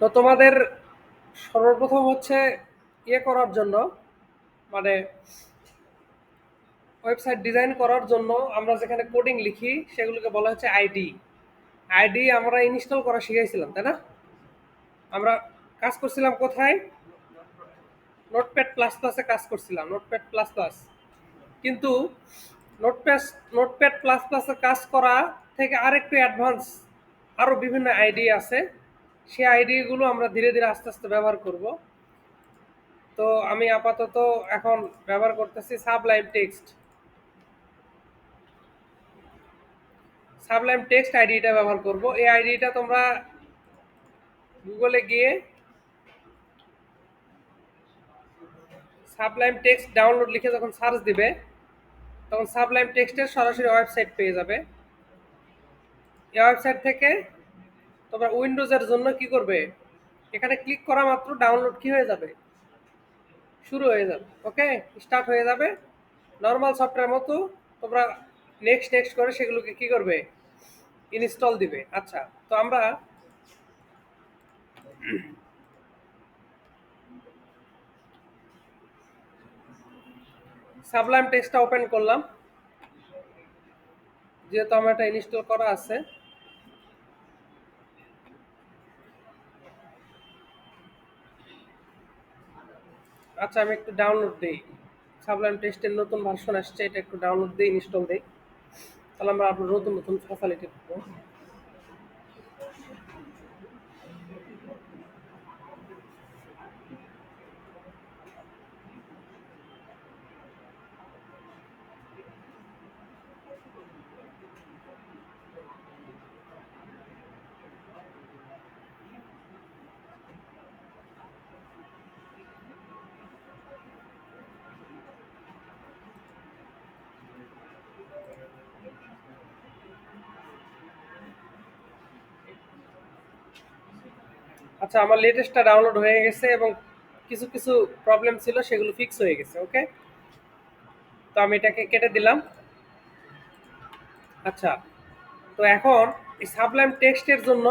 তো তোমাদের সর্বপ্রথম হচ্ছে ইয়ে করার জন্য, মানে ওয়েবসাইট ডিজাইন করার জন্য আমরা যেখানে কোডিং লিখি সেগুলোকে বলা হচ্ছে আইডি। আইডি আমরা ইনস্টল করা শিখাইছিলাম, তাই না? আমরা কাজ করছিলাম কোথায়? নোটপ্যাড প্লাস প্লাসে কাজ করছিলাম, নোটপ্যাড প্লাস প্লাস। কিন্তু নোটপ্যাড নোটপ্যাড প্লাস প্লাসে কাজ করা থেকে আরেকটু অ্যাডভান্স আরও বিভিন্ন আইডি আছে। সেই আইডিগুলো আমরা ধীরে ধীরে আস্তে আস্তে ব্যবহার করব। তো আমি আপাতত এখন ব্যবহার করতেছি সাবলাইম টেক্সট। সাবলাইম টেক্সট আইডিটা ব্যবহার করব। এই আইডিটা তোমরা গুগলে গিয়ে সাবলাইম টেক্সট ডাউনলোড লিখে যখন সার্চ দিবে, তখন সাবলাইম টেক্সটের সরাসরি ওয়েবসাইট পেয়ে যাবে। এই ওয়েবসাইট থেকে তোমরা উইন্ডোজের জন্য কি করবে, এখানে ক্লিক করা মাত্র ডাউনলোড কি হয়ে যাবে, শুরু হয়ে যাবে। ওকে, স্টার্ট হয়ে যাবে নর্মাল সফটওয়্যার মতো। তোমরা নেক্সট নেক্সট করে সেগুলোকে কি করবে, ইনস্টল দিবে। আচ্ছা, তো আমরা সাবলাইম টেক্সটটা ওপেন করলাম, যেহেতু আমার এটা ইনস্টল করা আছে। আচ্ছা, আমি একটু ডাউনলোড দিই। সাবলাইম টেক্সটের নতুন ভার্সন আসছে, এটা একটু ডাউনলোড দিই, ইনস্টল দিই, তাহলে আমরা আপনার নতুন নতুন ফ্যাসিলিটি পাবো। আচ্ছা, আমার লেটেস্টটা ডাউনলোড হয়ে গেছে এবং কিছু কিছু প্রবলেম ছিল সেগুলো ফিক্স হয়ে গেছে। ওকে, তো আমি এটাকে কেটে দিলাম। আচ্ছা, তো এখন এই সাবলাইম টেক্সটের জন্য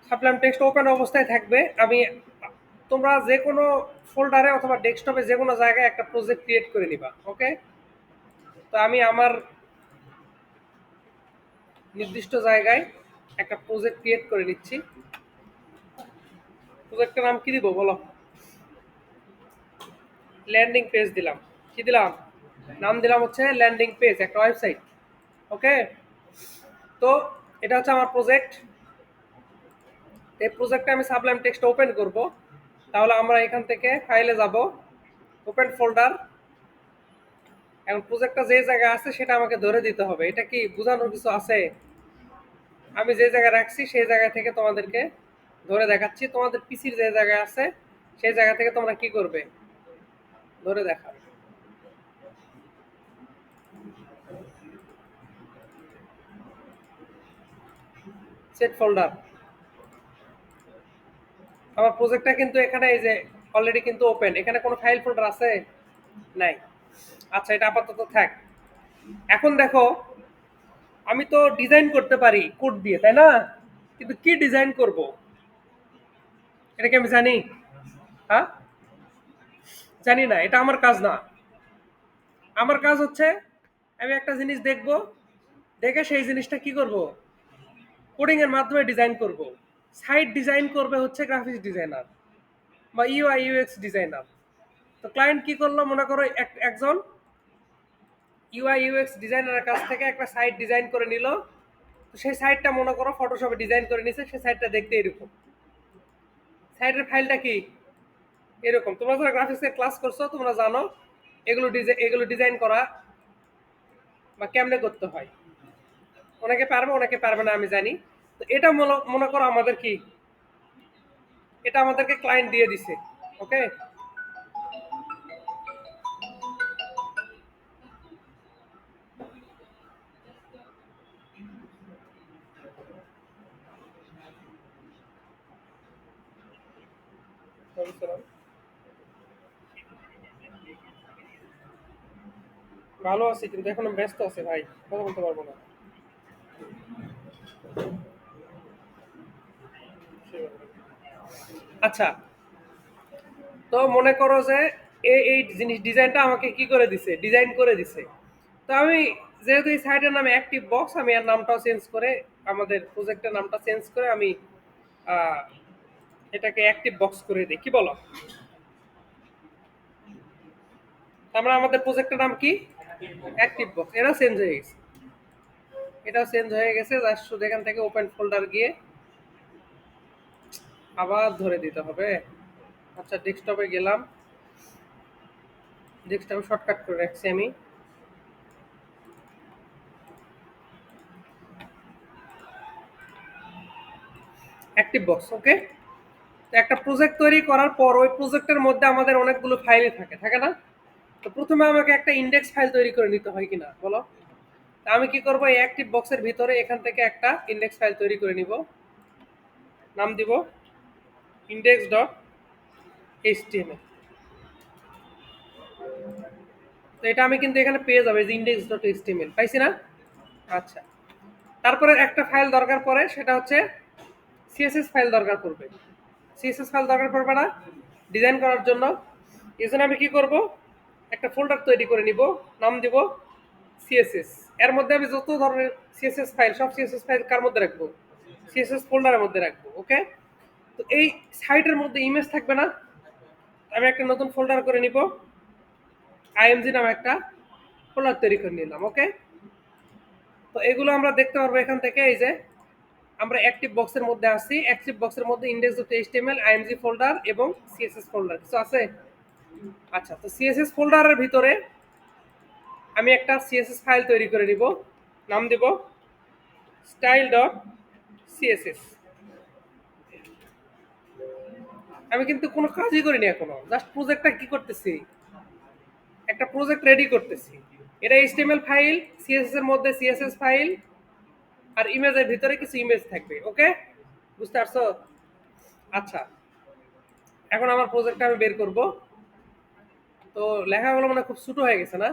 সাবলাইম টেক্সট ওপেন অবস্থায় থাকবে। আমি তোমরা যে কোনো ফোল্ডারে অথবা ডেস্কটপে যে কোনো জায়গায় একটা প্রজেক্ট ক্রিয়েট করে নিবা। ওকে, তো আমি আমার নির্দিষ্ট জায়গায় একটা প্রজেক্ট ক্রিয়েট করে নিচ্ছি। প্রজেক্টের নাম কি দিব বলো? ল্যান্ডিং পেজ দিলাম। কি দিলাম? নাম দিলাম হচ্ছে ল্যান্ডিং পেজ, একটা ওয়েবসাইট। ওকে, তো এটা হচ্ছে আমার প্রজেক্ট। এই প্রজেক্টে আমি সাবলাইম টেক্সট ওপেন করব। তাহলে আমরা এখান থেকে ফাইলে যাব, ওপেন ফোল্ডার। এখন প্রজেক্টটা যে জায়গায় আছে সেটা আমাকে ধরে দিতে হবে। এটা কি বোঝানোর কিছু আছে? আমি যে জায়গায় রাখছি সেই জায়গা থেকে তোমাদেরকে ধরে দেখাচ্ছি। তোমাদের পিসির যে জায়গায় আছে সেই জায়গা থেকে তোমরা কি করবে, ধরে দেখাবে। সেট ফোল্ডার, আমার প্রজেক্টটা কিন্তু এখানে এই যে অলরেডি কিন্তু ওপেন। এখানে কোনো ফাইল ফোল্ডার আছে? নাই। আচ্ছা, এটা আপাতত থাক। এখন দেখো, আমি তো ডিজাইন করতে পারি কোড দিয়ে, তাই না? কিন্তু কি ডিজাইন করব এটা কি আমি জানি? হ্যাঁ, জানি না। এটা আমার কাজ না। আমার কাজ হচ্ছে আমি একটা জিনিস দেখব, দেখে সেই জিনিসটা কি করব, কোডিং এর মাধ্যমে ডিজাইন করব। সাইট ডিজাইন করবে হচ্ছে গ্রাফিক্স ডিজাইনার বা ইউআই ইউএক্স ডিজাইনার। তো ক্লায়েন্ট কি করলো, মনে করো একজন ইউআই ইউএক্স ডিজাইনারের কাছ থেকে একটা সাইট ডিজাইন করে নিল। তো সেই সাইটটা মনে করো ফটোশপে ডিজাইন করে নিছে, সেই সাইটটা দেখতে এরকম। সাইটের ফাইলটা কি এরকম। তোমরা যারা গ্রাফিক্সের ক্লাস করছো তোমরা জানো এগুলো ডিজাইন করা বা কেমনে করতে হয়। অনেকে পারবে অনেকে পারবে না, আমি জানি। তো এটা মনে করো আমাদের কি, এটা আমাদেরকে ক্লায়েন্ট দিয়ে দিছে। ওকে, ভালো আছি কিন্তু এখন ব্যস্ত আছে ভাই, কথা বলতে পারবো না। আচ্ছা, তো মনে করো যে এই জিনিস ডিজাইনটা আমাকে কি করে দিছে, ডিজাইন করে দিছে। তো আমি যেহেতু এই সাইটের নামে অ্যাক্টিভ বক্স, আমি এর নামটাও চেঞ্জ করে, আমাদের প্রজেক্টের নামটা চেঞ্জ করে আমি আহ, এটাকে অ্যাক্টিভ বক্স করে দিই, কি বলো? আমরা আমাদের প্রজেক্টের নাম কি? Active box. এটাও চেঞ্জ হয়ে গেছে, এটাও চেঞ্জ হয়ে গেছে। জাস্ট শুধু এখান থেকে ওপেন ফোল্ডার গিয়ে আবার ধরে দিতে হবে। আচ্ছা, ডেস্কটপে গেলাম, ডেস্কটপে শর্টকাট করে রাখছি আমি। অ্যাক্টিভ বক্স, ওকে। তো একটা প্রজেক্ট তৈরি করার পর ওই প্রজেক্টের মধ্যে আমাদের অনেকগুলো ফাইলই থাকে, থাকে না? তো প্রথমে আমাকে একটা ইন্ডেক্স ফাইল তৈরি করে নিতে হয় কিনা বলো? তা আমি কি করব, এই অ্যাক্টিভ বক্সের ভিতরে এখান থেকে একটা ইন্ডেক্স ফাইল তৈরি করে নিব। নাম দিব ইন্ডেক্স ডট এইচটিএমএল। তো এটা আমি কিন্তু এখানে পেয়ে যাবো, যে ইন্ডেক্স ডট এইচটিএমএল পাইছি না? আচ্ছা, তারপরে একটা ফাইল দরকার পড়ে, সেটা হচ্ছে সিএসএস ফাইল দরকার পড়বে। সিএসএস ফাইল দরকার পড়বে না ডিজাইন করার জন্য? এই জন্য আমি কি করব, একটা ফোল্ডার তৈরি করে নিব, নাম দিব সিএসএস। এর মধ্যে আমি যত ধরনের সিএসএস ফাইল, সব সিএসএস ফাইল কার মধ্যে রাখবো? সিএসএস ফোল্ডারের মধ্যে রাখবো, ওকে। তো এই সাইটের মধ্যে ইমেজ থাকবে না? আমি একটা নতুন ফোল্ডার করে নিব, আইএমজি নামে একটা ফোল্ডার তৈরি করে নিলাম, ওকে। তো এগুলো আমরা দেখতে পারবো এখান থেকে। এই যে আমরা অ্যাক্টিভ বক্সের মধ্যে আসছি, অ্যাক্টিভ বক্সের মধ্যে index dot HTML, IMG folder এবং সিএসএস ফোল্ডার কিছু আছে। আচ্ছা, তো সিএসএস ফোল্ডারের ভিতরে আমি একটা সিএসএস ফাইল তৈরি করে নিব, নাম দেব স্টাইল ডট সিএসএস। আমি কিন্তু কোনো কাজই করিনি এখনো, জাস্ট প্রজেক্টটা কি করতেছি, একটা প্রজেক্ট রেডি করতেছি। এটা এইচটিএমএল ফাইল, সিএসএস এর মধ্যে সিএসএস ফাইল, আর ইমেজের ভিতরে কিছু ইমেজ থাকবে, ওকে। বুঝতে পারছো? আচ্ছা, এখন আমার প্রজেক্টটা আমি বের করব। তো লেখাগুলো মানে খুব ছোট হয়ে গেছে না?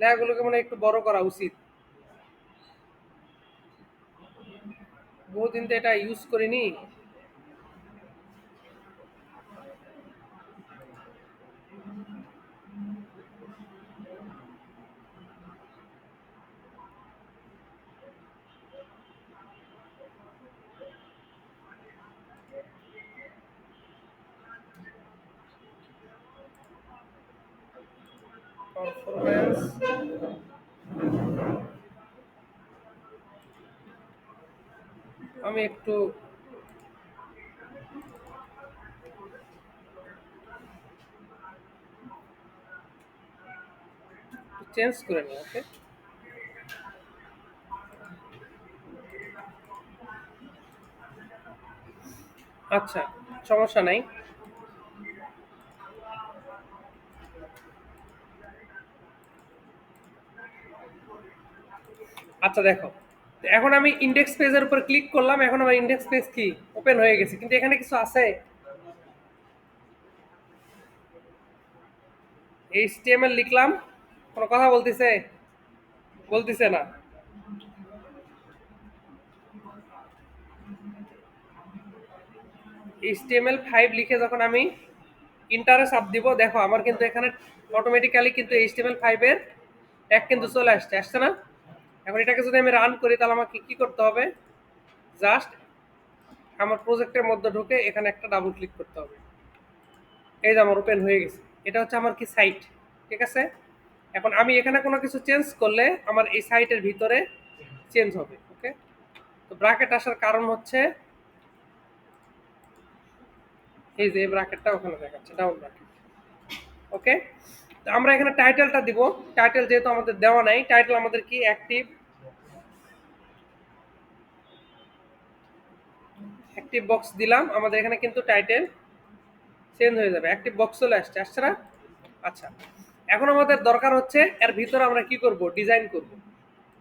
লেখাগুলোকে মানে একটু বড় করা উচিত। বহুদিন তো এটা ইউজ করিনি। পারফরম্যান্স, আমি একটু চেঞ্জ করে নিই, ওকে। আচ্ছা, সমস্যা নাই। আচ্ছা দেখো, তো এখন আমি ইন্ডেক্স পেজের উপর ক্লিক করলাম, এখন আমার ইন্ডেক্স পেজ কি ওপেন হয়ে গেছে, কিন্তু এখানে কিছু আছে? এইচটিএমএল লিখলাম, কোনো কথা বলতেছে? বলতেছে না। HTML5 লিখে যখন আমি ইন্টারে চাপ দিব, দেখো আমার কিন্তু এখানে অটোমেটিক্যালি কিন্তু HTML5 এর ট্যাগ কিন্তু চলে আসছে, আসছে না? এখন এটাকে যদি আমি রান করি, তাহলে আমাকে কি করতে হবে? জাস্ট আমার প্রজেক্টের মধ্যে ঢুকে এখানে একটা ডাবল ক্লিক করতে হবে। এই যে আমার ওপেন হয়ে গেছে, এটা হচ্ছে আমার কি সাইট, ঠিক আছে। এখন আমি এখানে কোনো কিছু চেঞ্জ করলে আমার এই সাইটের ভিতরে চেঞ্জ হবে, ওকে। তো ব্র্যাকেট আসার কারণ হচ্ছে এই যে ব্র্যাকেটটা ওখানে দেখাচ্ছে, ডাবল ব্র্যাকেট, ওকে। তো আমরা এখানে টাইটেলটা দিব, টাইটেল যেহেতু আমাদের দেওয়া নাই, টাইটেল আমাদের কি অ্যাক্টিভ, অ্যাক্টিভ বক্স দিলাম, আমাদের এখানে কিন্তু টাইটেল চেঞ্জ হয়ে যাবে, অ্যাক্টিভ বক্স চলে আসছে, আসছে না? আচ্ছা, এখন আমাদের দরকার হচ্ছে এর ভিতরে আমরা কি করব, ডিজাইন করব।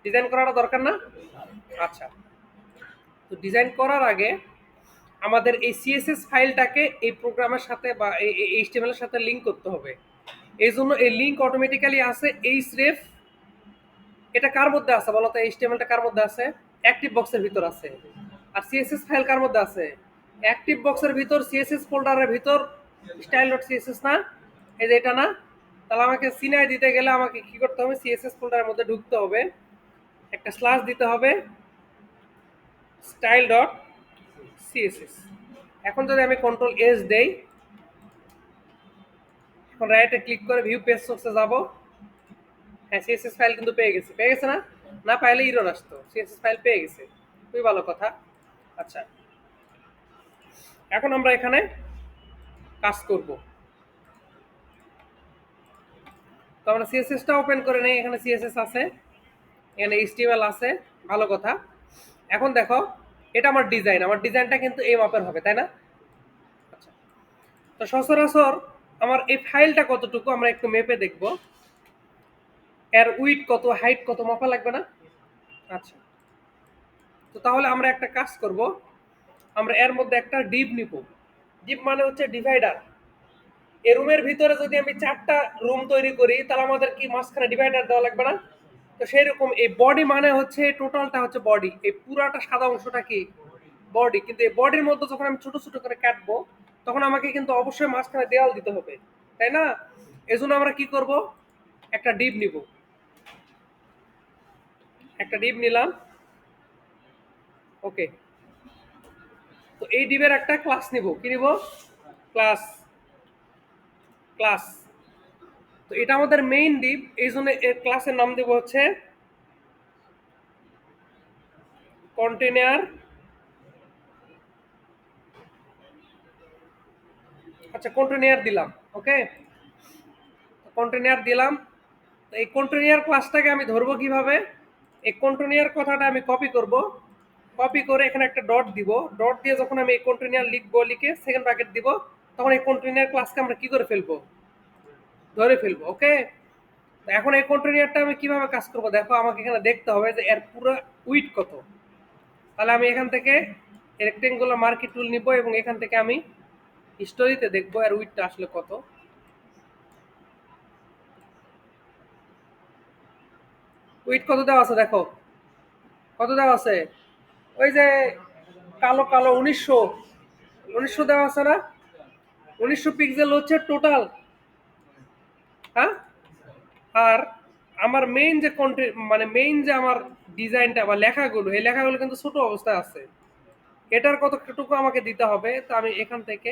ডিজাইন করাটা দরকার না? আচ্ছা, তো ডিজাইন করার আগে আমাদের এই সিএসএস ফাইলটাকে এই প্রোগ্রামের সাথে বা এই এইচটিএমএল এর সাথে লিংক করতে হবে। এই জন্য এই লিংক অটোমেটিক্যালি আছে এইচরেফ। এটা কার মধ্যে আছে বলো তো? এইচটিএমএলটা কার মধ্যে আছে? অ্যাক্টিভ বক্সের ভিতর আছে। আর সিএসএস ফাইল কার মধ্যে আছে? অ্যাক্টিভ বক্সের ভিতর সিএসএস ফোল্ডারের ভিতর স্টাইল ডট সিএসএস না, এই যে এটা না, তাহলে আমাকে সিনাই দিতে গেলে আমাকে কি করতে হবে, সিএসএস ফোল্ডারের মধ্যে ঢুকতে হবে, একটা স্ল্যাশ দিতে হবে, স্টাইল ডট সিএসএস। এখন যদি আমি কন্ট্রোল এস দেই, এখন রাইটে ক্লিক করে ভিউ পেজ সোর্সে যাব, হ্যাঁ সিএসএস ফাইল কিন্তু পেয়ে গেছে না, না পাইলে ইরর আসতো, সিএসএস ফাইল পেয়ে গেছে, খুবই ভালো কথা। আচ্ছা, এখন আমরা এখানে কাজ করব। তো আমরা সিএসএসটা ওপেন করে নেই, এখানে সিএসএস আছে, এখানে এইচটিএমএল আছে, ভালো কথা। এখন দেখো, এটা আমার ডিজাইন, আমার ডিজাইনটা কিন্তু এই মাপের হবে, তাই না? আচ্ছা, তো সচরাচর আমার এই ফাইলটা কতটুকু আমরা একটু মেপে দেখব, এর উইডথ কত, হাইট কত মাপা লাগবে না? আচ্ছা, তো তাহলে আমরা একটা কাজ করব, আমরা এর মধ্যে একটা ডিপ নিব। ডিপ মানে হচ্ছে ডিভাইডার। এই রুমের ভিতরে যদি আমি 4টা রুম তৈরি করি, তাহলে আমাদের কি মাঝখানে ডিভাইডার দেওয়া লাগবে না? তো সেই রকম এই বডি মানে হচ্ছে টোটালটা হচ্ছে বডি, এই পুরাটা সাদা অংশটা কি বডি, কিন্তু এই বডির মধ্যে যখন আমি ছোট ছোট করে কাটবো, তখন আমাকে কিন্তু অবশ্যই মাঝখানে দেওয়াল দিতে হবে, তাই না? এজন্য আমরা কি করব, একটা ডিপ নিব, একটা ডিপ নিলাম, ওকে। তো এই ডিপের একটা ক্লাস নিব, কি নিব? Class, class. তো এটা আমাদের মেইন ডিপ, এই জন্য এর ক্লাসের নাম দেব হচ্ছে কন্টেনার। আচ্ছা, কন্টেনার দিলাম, ওকে, কন্টেনার দিলাম। তো এই কন্টেনার ক্লাসটাকে আমি ধরবো কিভাবে, এই কন্টেনার কথাটা আমি কপি করব, কপি করে এখানে একটা ডট দিব, ডট দিয়ে যখন আমি এই কন্টেনার লিখবো, লিখে সেকেন্ড ব্র্যাকেট দিব, তখন এই কন্টেনার ক্লাসকে আমরা কি করে ফেলবো, ধরে ফেলবো, ওকে। এখন এই কন্টেনারটা আমি কিভাবে কাজ করব, দেখো আমাকে এখানে দেখতে হবে যে এর পুরো উইডথ কত। তাহলে আমি এখান থেকে রেক্টেঙ্গুলার মার্কি টুল নিব এবং এখান থেকে আমি হিস্টোরিতে দেখবো এর উইডথটা আসলে কত। উইডথ কত দেওয়া আছে দেখো, কত দেওয়া আছে, ওই যে কালো কালো 1900, 1900 দেওয়া আছে না, 1900 পিক্সেল হচ্ছে টোটাল, হ্যাঁ। আর আমার মেইন যে কন্টেন্ট, মানে মেইন যে আমার ডিজাইনটা বা লেখাগুলো, এই লেখাগুলো কিন্তু ছোট অবস্থায় আছে, এটার কতটুকু আমাকে দিতে হবে। তো আমি এখান থেকে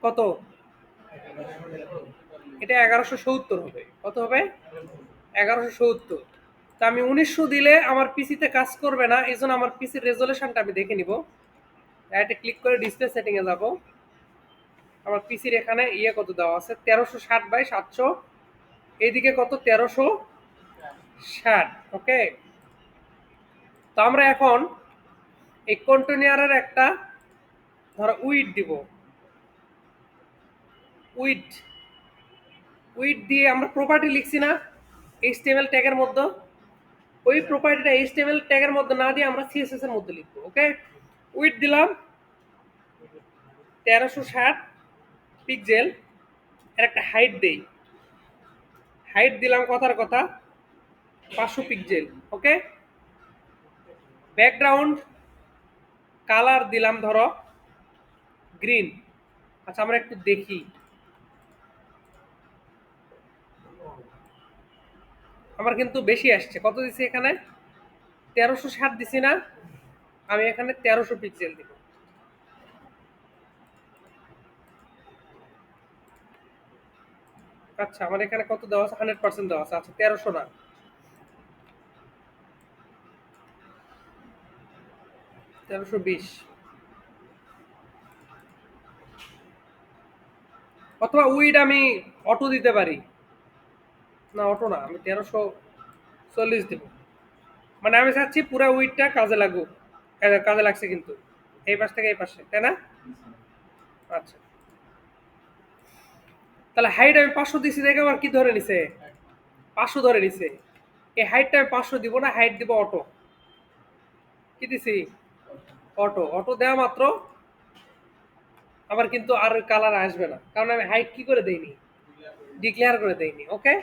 কত, এটা 1170 হবে, কত হবে, 1170। তা আমি 1900 দিলে আমার পিসিতে কাজ করবে না, এই জন্য আমার পিসির রেজলিউশনটা আমি দেখে নিব, এটা ক্লিক করে ডিসপ্লে সেটিং এ যাব, আমার পিসির এখানে ইয়ে কত দেওয়া আছে, 1360/700, এইদিকে কত, 1360, ওকে। তো আমরা এখন এই কন্টেনারের একটা ধরো উইড দিব, উইড, উইড দিয়ে আমরা প্রপার্টি লিখছি না এইচটিএমএল ট্যাগের মধ্যে, ওই প্রপার্টিটা এইচটিএমএল ট্যাগের মধ্যে না দিয়ে আমরা সিএসএস এর মধ্যে লিখবো, ওকে। উইড দিলাম 1360 পিক্সেল, এর একটা হাইট দেই, হাইট দিলাম কথার কথা 500 পিক্সেল, ওকে। ব্যাকগ্রাউন্ড কালার দিলাম ধরো গ্রিন। আচ্ছা, আমরা একটু দেখি, আমার কিন্তু বেশি আসছে, কত দিছি এখানে, 1360 দিছি না, আমি এখানে 1300 পিক্সেল দিব। আচ্ছা, আমার এখানে কত দেওয়া আছে, 100% দেওয়া আছে, আচ্ছা 1300 না, 1320, অথবা উইড আমি অটো দিতে পারি, না অটো না, আমি 1340 দেব, মানে আমি চাচ্ছি পুরো উইডটা কাজে লাগুক, কাজে লাগছে কিন্তু এই পাশ থেকে এই পাশে, তাই না? আচ্ছা, তাহলে হাইট আমি 500 দিছি, দেখে আবার কি ধরে নিছে, 500 ধরে নিছে। এই হাইটটা আমি 500 দিব না, হাইট দিব অটো, কি দিছি, অটো, অটো দেওয়া মাত্র আমার কিন্তু আর কালার আসবে না, কারণ আমি হাইট কি করে দেইনি, ডিক্লেয়ার করে দেইনি, ওকে।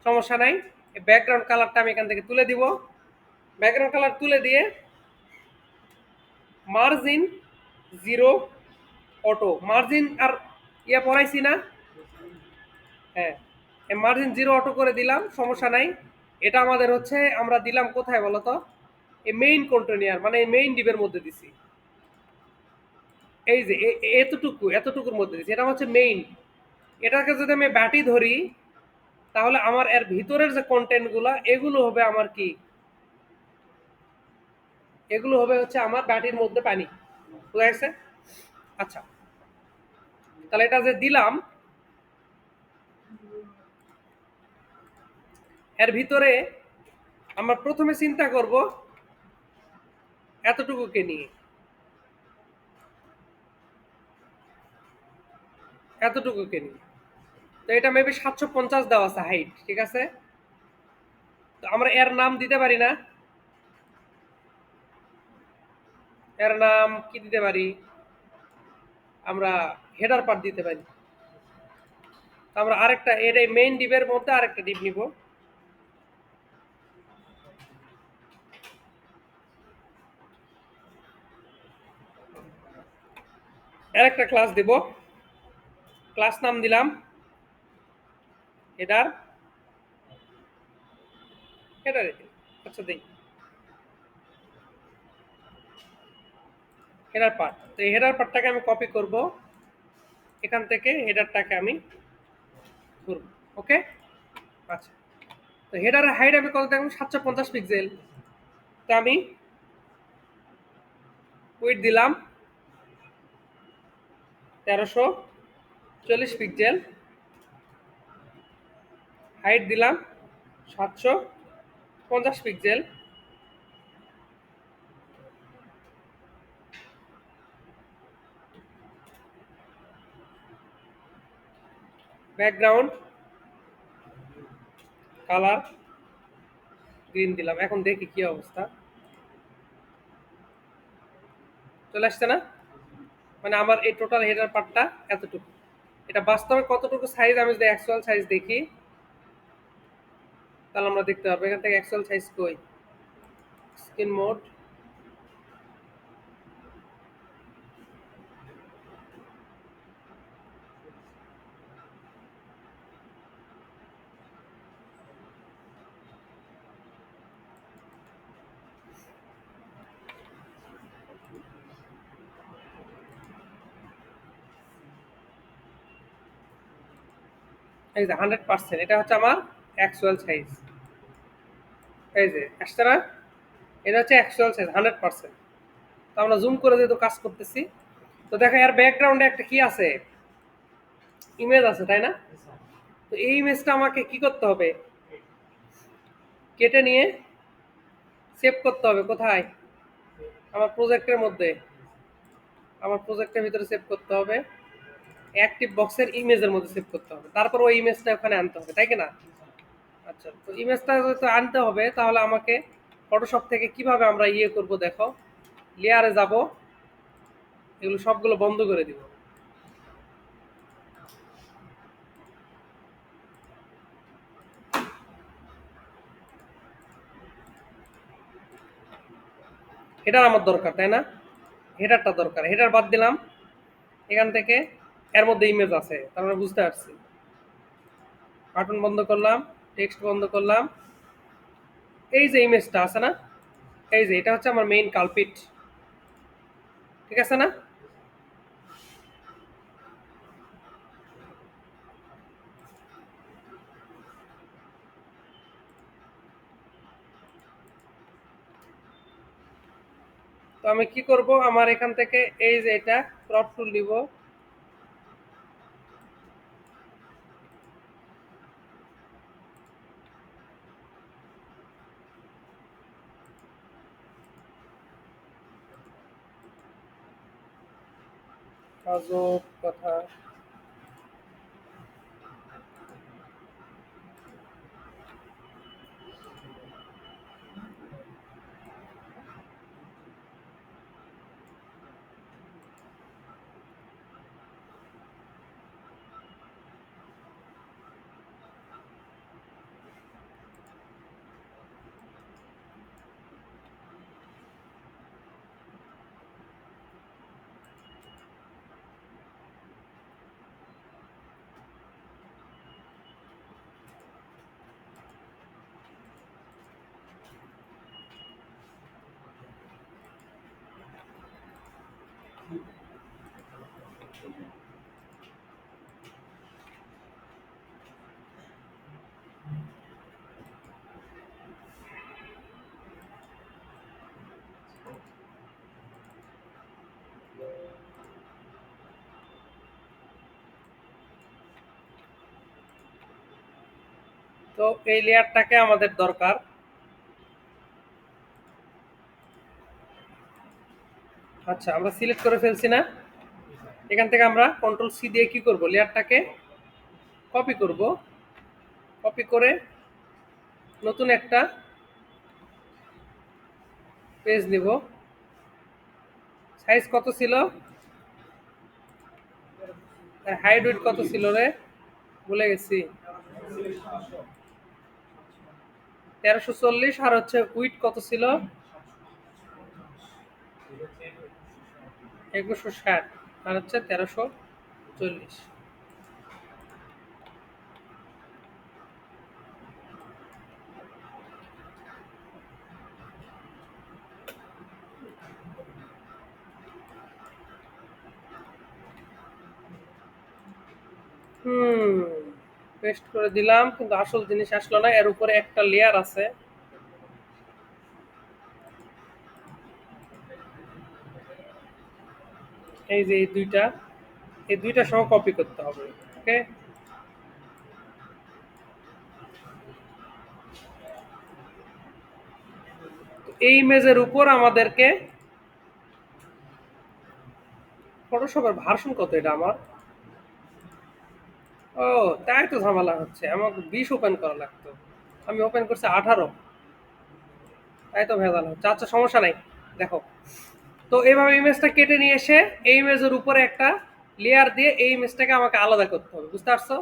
সমস্যা নাই, এই ব্যাকগ্রাউন্ড কালারটা আমি এখান থেকে তুলে দিব, ব্যাকগ্রাউন্ড কালার তুলে দিয়ে মার্জিন জিরো অটো, মার্জিন আর ইয়া পড়াইছি না? হ্যাঁ, মার্জিন জিরো অটো করে দিলাম, সমস্যা নাই। এটা আমাদের হচ্ছে আমরা দিলাম কোথায় বলো তো? এই মেইন কন্টেনার মানে এই মেইন ডিবের মধ্যে দিছি। এই যে এতটুকু এতটুকুর মধ্যে দিছি, এটা হচ্ছে মেইন। এটাকে যদি আমি ব্যাটি ধরি তাহলে আমার এর ভিতরের যে কন্টেন্ট গুলা এগুলো হবে আমার কি, এগুলো হবে হচ্ছে আমার ব্যাটির মধ্যে পানি। বুঝা গেছে? আচ্ছা, তাহলে এটা যে দিলাম এর ভিতরে আমরা প্রথমে চিন্তা করব এতটুকুকে নিয়ে, এতটুকুকে নিয়ে। তো এটা মেবি 750 দেওয়া আছে হাইট, ঠিক আছে? তো আমরা এর নাম দিতে পারি না? এর নাম কি দিতে পারি? আমরা হেডার পার্ট দিতে পারি। তো আমরা আরেকটা এর এই মেইন ডিপের মধ্যে আরেকটা ডিপ নিব। এর একটা ক্লাস দিব, ক্লাস নাম দিলাম হেডার, হেডারে দিই। আচ্ছা দেই হেডার পার্ট। তো এই হেডার পার্টটাকে আমি কপি করব, এখান থেকে হেডারটাকে আমি করব। ওকে, আচ্ছা। তো হেডারের হাইট আমি কত দেখব? 750 পিক্সেল। তো আমি উইড দিলাম 1340 পিক্সেল, হাইট দিলাম 750 পিক্সেল, ব্যাকগ্রাউন্ড কালার গ্রিন দিলাম। এখন দেখি কি অবস্থা, চলে আসছে না? মানে আমার এই টোটাল হেডার পার্টটা এতটুকু। এটা বাস্তবে কতটুকু সাইজ আমি যদি অ্যাকচুয়াল সাইজ দেখি তাহলে আমরা দেখতে পারবো এখান থেকে অ্যাকচুয়াল সাইজ কই। স্ক্রিন মোড, এই যে 100%, এটা হচ্ছে আমার অ্যাকচুয়াল সাইজ। এই যে আসছে না? এটা হচ্ছে অ্যাকচুয়াল সাইজ 100%। তো আমরা জুম করে যেহেতু কাজ করতেছি, তো দেখো এর ব্যাকগ্রাউন্ডে একটা কি আছে, ইমেজ আছে, তাই না? তো এই ইমেজটা আমাকে কি করতে হবে? কেটে নিয়ে সেভ করতে হবে। কোথায়? আমার প্রজেক্টের মধ্যে, আমার প্রজেক্টের ভিতরে সেভ করতে হবে, অ্যাক্টিভ বক্সের ইমেজের মধ্যে সেভ করতে হবে, তারপর ওই ইমেজটা ওখানে আনতে হবে, তাই কি না? আচ্ছা, তো ইমেজটা যেহেতু আনতে হবে তাহলে আমাকে ফটোশপ থেকে কিভাবে আমরা ইয়ে করব দেখো, লেয়ারে যাব, এগুলো সবগুলো বন্ধ করে দিব। হেডার আমার দরকার, তাই না? হেডারটা দরকার, হেডার বাদ দিলাম এখান থেকে। এর মধ্যে ইমেজ আছে, তার মানে বুঝতে পারছি। কার্টুন বন্ধ করলাম, টেক্সট বন্ধ করলাম। এই যে ইমেজটা আছে না, এই যে এটা হচ্ছে আমার মেইন কালপিট, ঠিক আছে না? তো আমি কি করব, আমার এখান থেকে এই যে এটা ক্রপ টুল নিব, আজব কথা। তো এই লেয়ারটাকে আমাদের দরকার। আচ্ছা, আমরা সিলেক্ট করে ফেলছি না? এখান থেকে আমরা কন্ট্রোল সি দিয়ে কি করব, লেয়ারটাকে কপি করব। কপি করে নতুন একটা পেজ নিব। সাইজ কত ছিল, হাইট উইডথ কত ছিল রে, ভুলে গেছি। 1340, আর হচ্ছে উইথ কত ছিল, 1160, আর হচ্ছে 1340। পেস্ট করে দিলাম, কিন্তু আসল জিনিস আসলো না। এর উপরে একটা লেয়ার আছে, এই যে এই দুইটা সহ কপি করতে হবে। ওকে, এই ইমেজের উপর আমাদেরকে ফটোশপের ভার্সন কত এটা আমার, ও তাই তো ঝামেলা হচ্ছে, আমাকে 20 ওপেন করা লাগতো, আমি ওপেন করছি 18, তাই তো ভেজাল হচ্ছে। আচ্ছা, সমস্যা নাই। দেখো, তো এইভাবে ইমেজটা কেটে নিয়ে এসে এই ইমেজের উপরে একটা লেয়ার দিয়ে এই ইমেজটাকে আমাকে আলাদা করতে হবে, বুঝতে পারছো?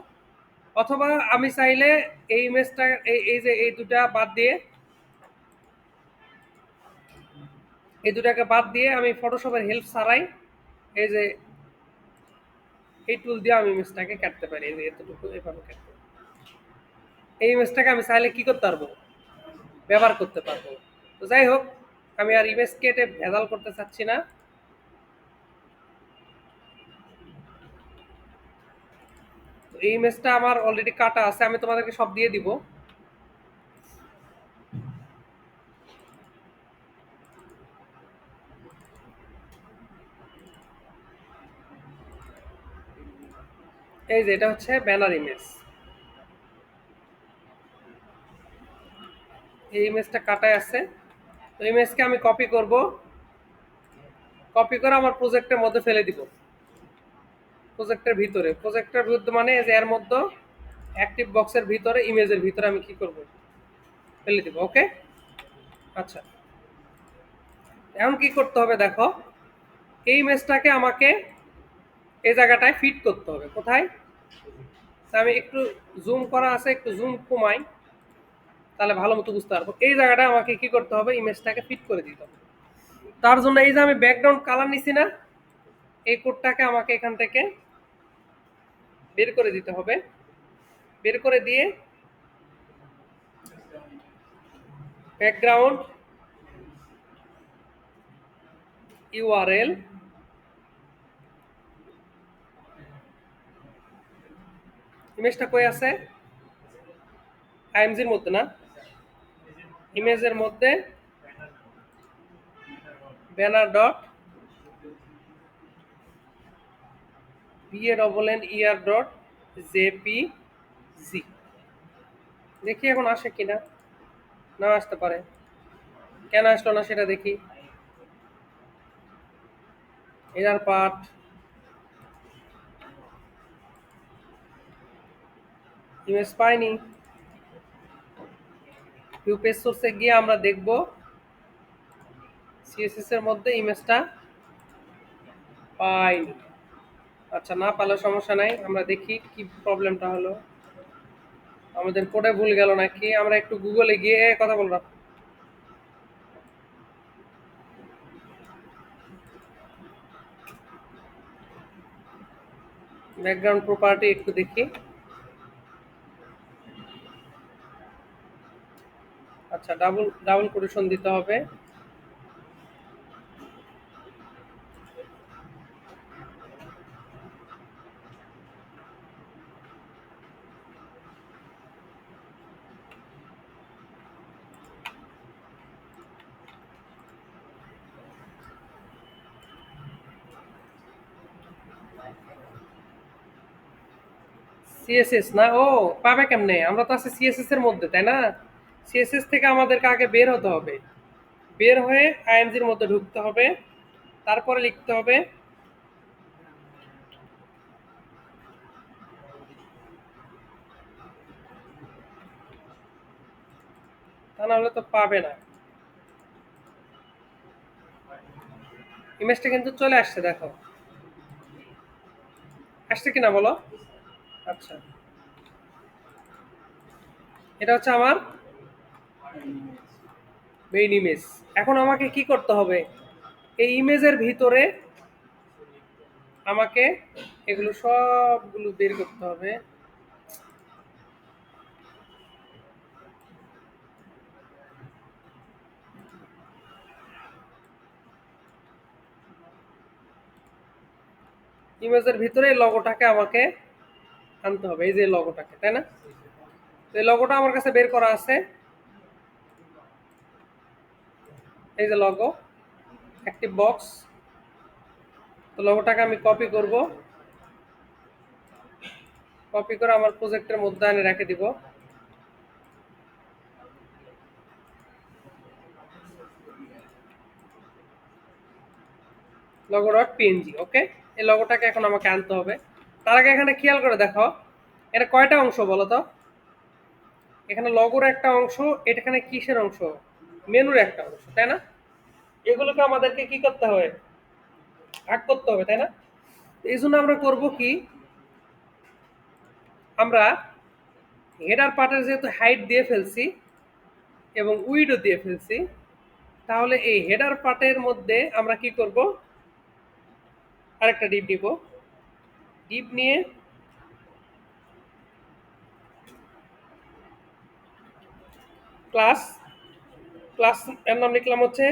অথবা আমি চাইলে এই ইমেজটা এই যে এই দুটা বাদ দিয়ে, এই দুটাকে বাদ দিয়ে আমি ফটোশপের হেল্প ছাড়াই এই যে এই টুল দিয়ে আমি ইমেজটাকে কাটতে পারি। এই যে এতটুকু এভাবে কাটতে, এই ইমেজটাকে আমি চাইলে কি করতে পারবো, ব্যবহার করতে পারবো। তো যাই হোক, আমি আর ইমেজ কেটে ভেজাল করতে চাচ্ছি না। তো এই ইমেজটা আমার অলরেডি কাটা আছে, আমি তোমাদেরকে সব দিয়ে দিব। এই যে এটা হচ্ছে ব্যানার ইমেজ, এই ইমেজটা কাটায় আছে। তো ইমেজকে আমি কপি করব, কপি করে আমার প্রজেক্টের মধ্যে ফেলে দিব। প্রজেক্টের ভিতরে, প্রজেক্টের ভিতরে মানে যে এর মধ্যে অ্যাক্টিভ বক্সের ভিতরে, ইমেজের ভিতরে আমি কি করব, ফেলে দিব। ওকে, আচ্ছা, এখন কি করতে হবে দেখো, এই ইমেজটাকে আমাকে এই জায়গাটায় ফিট করতে হবে। কোথায়, আমি একটু জুম করা আছে, একটু জুম কমাই, তাহলে ভালো মতো বুঝতে পারবো। এই জায়গাটা আমাকে কি করতে হবে, ইমেজটাকে ফিট করে দিতে হবে। তার জন্য এই যে আমি ব্যাকগ্রাউন্ড কালার নিছি না, এই কোডটাকে আমাকে এখান থেকে বের করে দিতে হবে। বের করে দিয়ে ব্যাকগ্রাউন্ড ইউআরএল, ইমেজটা কই আছে, আইএমজির মধ্যে না, ইমেজের মধ্যে banner dot BANNER dot JPG. দেখি এখন আসে কিনা, না আসতে পারে। কেন আসলো না সেটা দেখি। এনার পার্ট, ইমেজ পাইনি। ভিউ পেজ সোর্সে গিয়ে আমরা দেখব সিএসএস এর মধ্যে ইমেজটা পাইনি। আচ্ছা, না পারলে সমস্যা নাই, আমরা দেখি কি প্রবলেমটা হলো। আমাদের কোডে ভুল গেল নাকি, আমরা একটু গুগলে গিয়ে কথা বললাম। ব্যাকগ্রাউন্ড প্রপার্টি একটু দেখি। আচ্ছা, ডাবল ডাবল কোটেশন দিতে হবে। সিএসএস না, ও পাবে কেমনে? আমরা তো আছি সিএসএস এর মধ্যে, তাই না? সিএসএস থেকে আমাদেরকে আগে বের হতে হবে, বের হয়ে আইএনজির মধ্যে ঢুকতে হবে, তারপরে লিখতে হবে, তা না হলে তো পাবে না। ইমেজটা কিন্তু চলে আসছে, দেখো আসছে কিনা বলো। আচ্ছা, এটা হচ্ছে আমার মেইন ইমেজ। এখন আমাকে কি করতে হবে? এই ইমেজের ভিতরে আমাকে এগুলো সবগুলো বের করতে হবে। ইমেজের ভিতরে এই লগোটাকে আমাকে আনতে হবে, এই যে লগোটাকে, তাই না? তো এই লগোটা আমার কাছে বের করা আছে, এই যে লগো অ্যাক্টিভ বক্স। তো লগোটাকে আমি কপি করব, কপি করে আমার প্রজেক্টের মধ্যে এনে রেখে দিব। লগো ডট পিএনজি, ওকে। এই লগোটাকে এখন আমাকে আনতে হবে। তার আগে এখানে খেয়াল করে দেখো, এটা কয়টা অংশ বলো তো? এখানে লগোর একটা অংশ, এখানে কিসের অংশ? মেনুর একটা অংশ, তাই না? এগুলোকে আমাদেরকে কি করতে হবে? ভাগ করতে হবে, তাই না? এই জন্য আমরা করব কি, আমরা হেডার পার্টের যেহেতু হাইট দিয়ে ফেলছি এবং উইডও দিয়ে ফেলছি, তাহলে এই হেডার পার্টের মধ্যে আমরা কি করব, আরেকটা ডিপ নিব। ডিপ নিয়ে ক্লাস, ক্লাস এর নাম লিখলাম হচ্ছে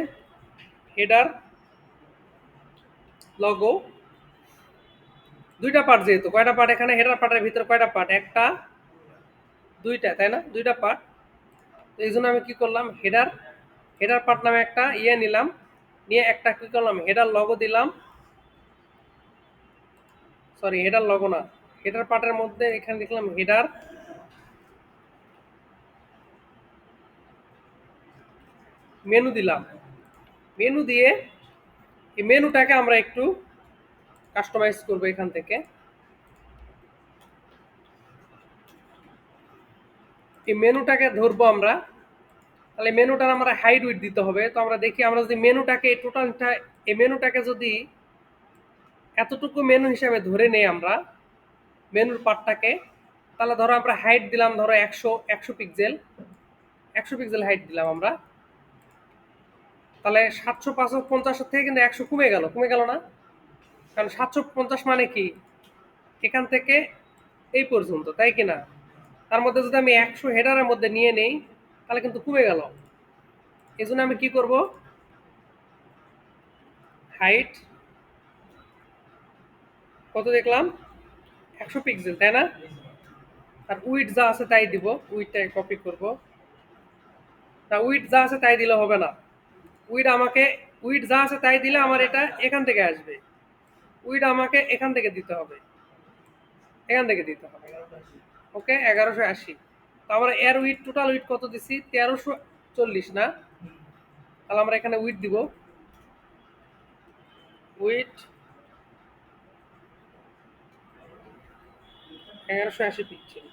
হেডার লগো। দুইটা পার্ট, যেহেতু কয়টা পার্ট এখানে হেডার পার্টের ভিতরে, কয়টা পার্ট? একটা, দুইটা, তাই না? দুইটা পার্ট। তো এই জন্য আমি কি করলাম, হেডার, হেডার পার্ট নামে একটা নিলাম, নিয়ে একটা কি করলাম, হেডার লগো দিলাম। সরি, হেডার লগো না, হেডার পার্টের মধ্যে এখানে লিখলাম হেডার, মেনু দিলাম। মেনু দিয়ে এই মেনুটাকে আমরা একটু কাস্টমাইজ করব এখান থেকে। এই মেনুটাকে ধরবো আমরা, তাহলে মেনুটার আমরা হাইড উইড দিতে হবে। তো আমরা দেখি, আমরা যদি মেনুটাকে টোটালটা, এই মেনুটাকে যদি এতটুকু মেনু হিসাবে ধরে নেই আমরা মেনুর পার্টটাকে, তাহলে ধরো আমরা হাইট দিলাম ধরো 100 পিক্সেল, 100 পিক্সেল হাইট দিলাম আমরা। তাহলে 750 থেকে কিন্তু 100 কমে গেল, কমে গেল না? কারণ 750 মানে কি, এখান থেকে এই পর্যন্ত, তাই কি না? তার মধ্যে যদি আমি 100 হেডারের মধ্যে নিয়ে নেই, তাহলে কিন্তু কমে গেল। এই জন্য আমি কি করব, হাইট কত দেখলাম, 100 পিক্সেল, তাই না? আর উইড যা আছে তাই দিব, উইডটাকে কপি করব। না, উইড যা আছে তাই দিলে হবে না। উইড আমাকে, উইড যা আছে তাই দিলে আমার এটা এখান থেকে আসবে, উইড আমাকে এখান থেকে দিতে হবে, এখান থেকে দিতে হবে। ওকে, 1180। তো আমরা এর উইড, টোটাল উইড কত দিছি, 1340 না? তাহলে আমরা এখানে উইড দিব, উইড 1180 পিক্সেল।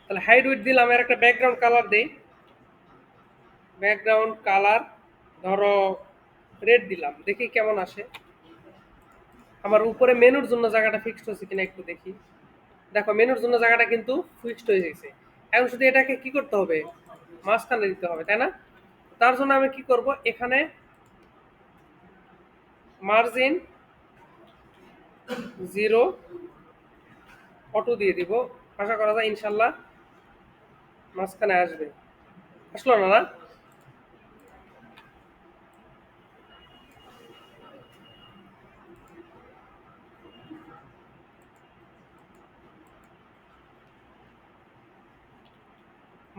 তাহলে হাইড উইড দিলাম, এর একটা ব্যাকগ্রাউন্ড কালার দেই, ব্যাকগ্রাউন্ড কালার ধরো রেড দিলাম, দেখি কেমন আসে। আমার উপরে মেনুর জন্য জায়গাটা ফিক্সড হয়েছে কিনা একটু দেখি। দেখো, মেনুর জন্য জায়গাটা কিন্তু ফিক্সড হয়ে গেছে। এখন শুধু এটাকে কি করতে হবে, মাঝখানে দিতে হবে, তাই না? তার জন্য আমি কি করব, এখানে মার্জিন 0 অটো দিয়ে দিব। আশা করা যায় ইনশাল্লাহ মাঝখানে আসবে। আসলো না? না,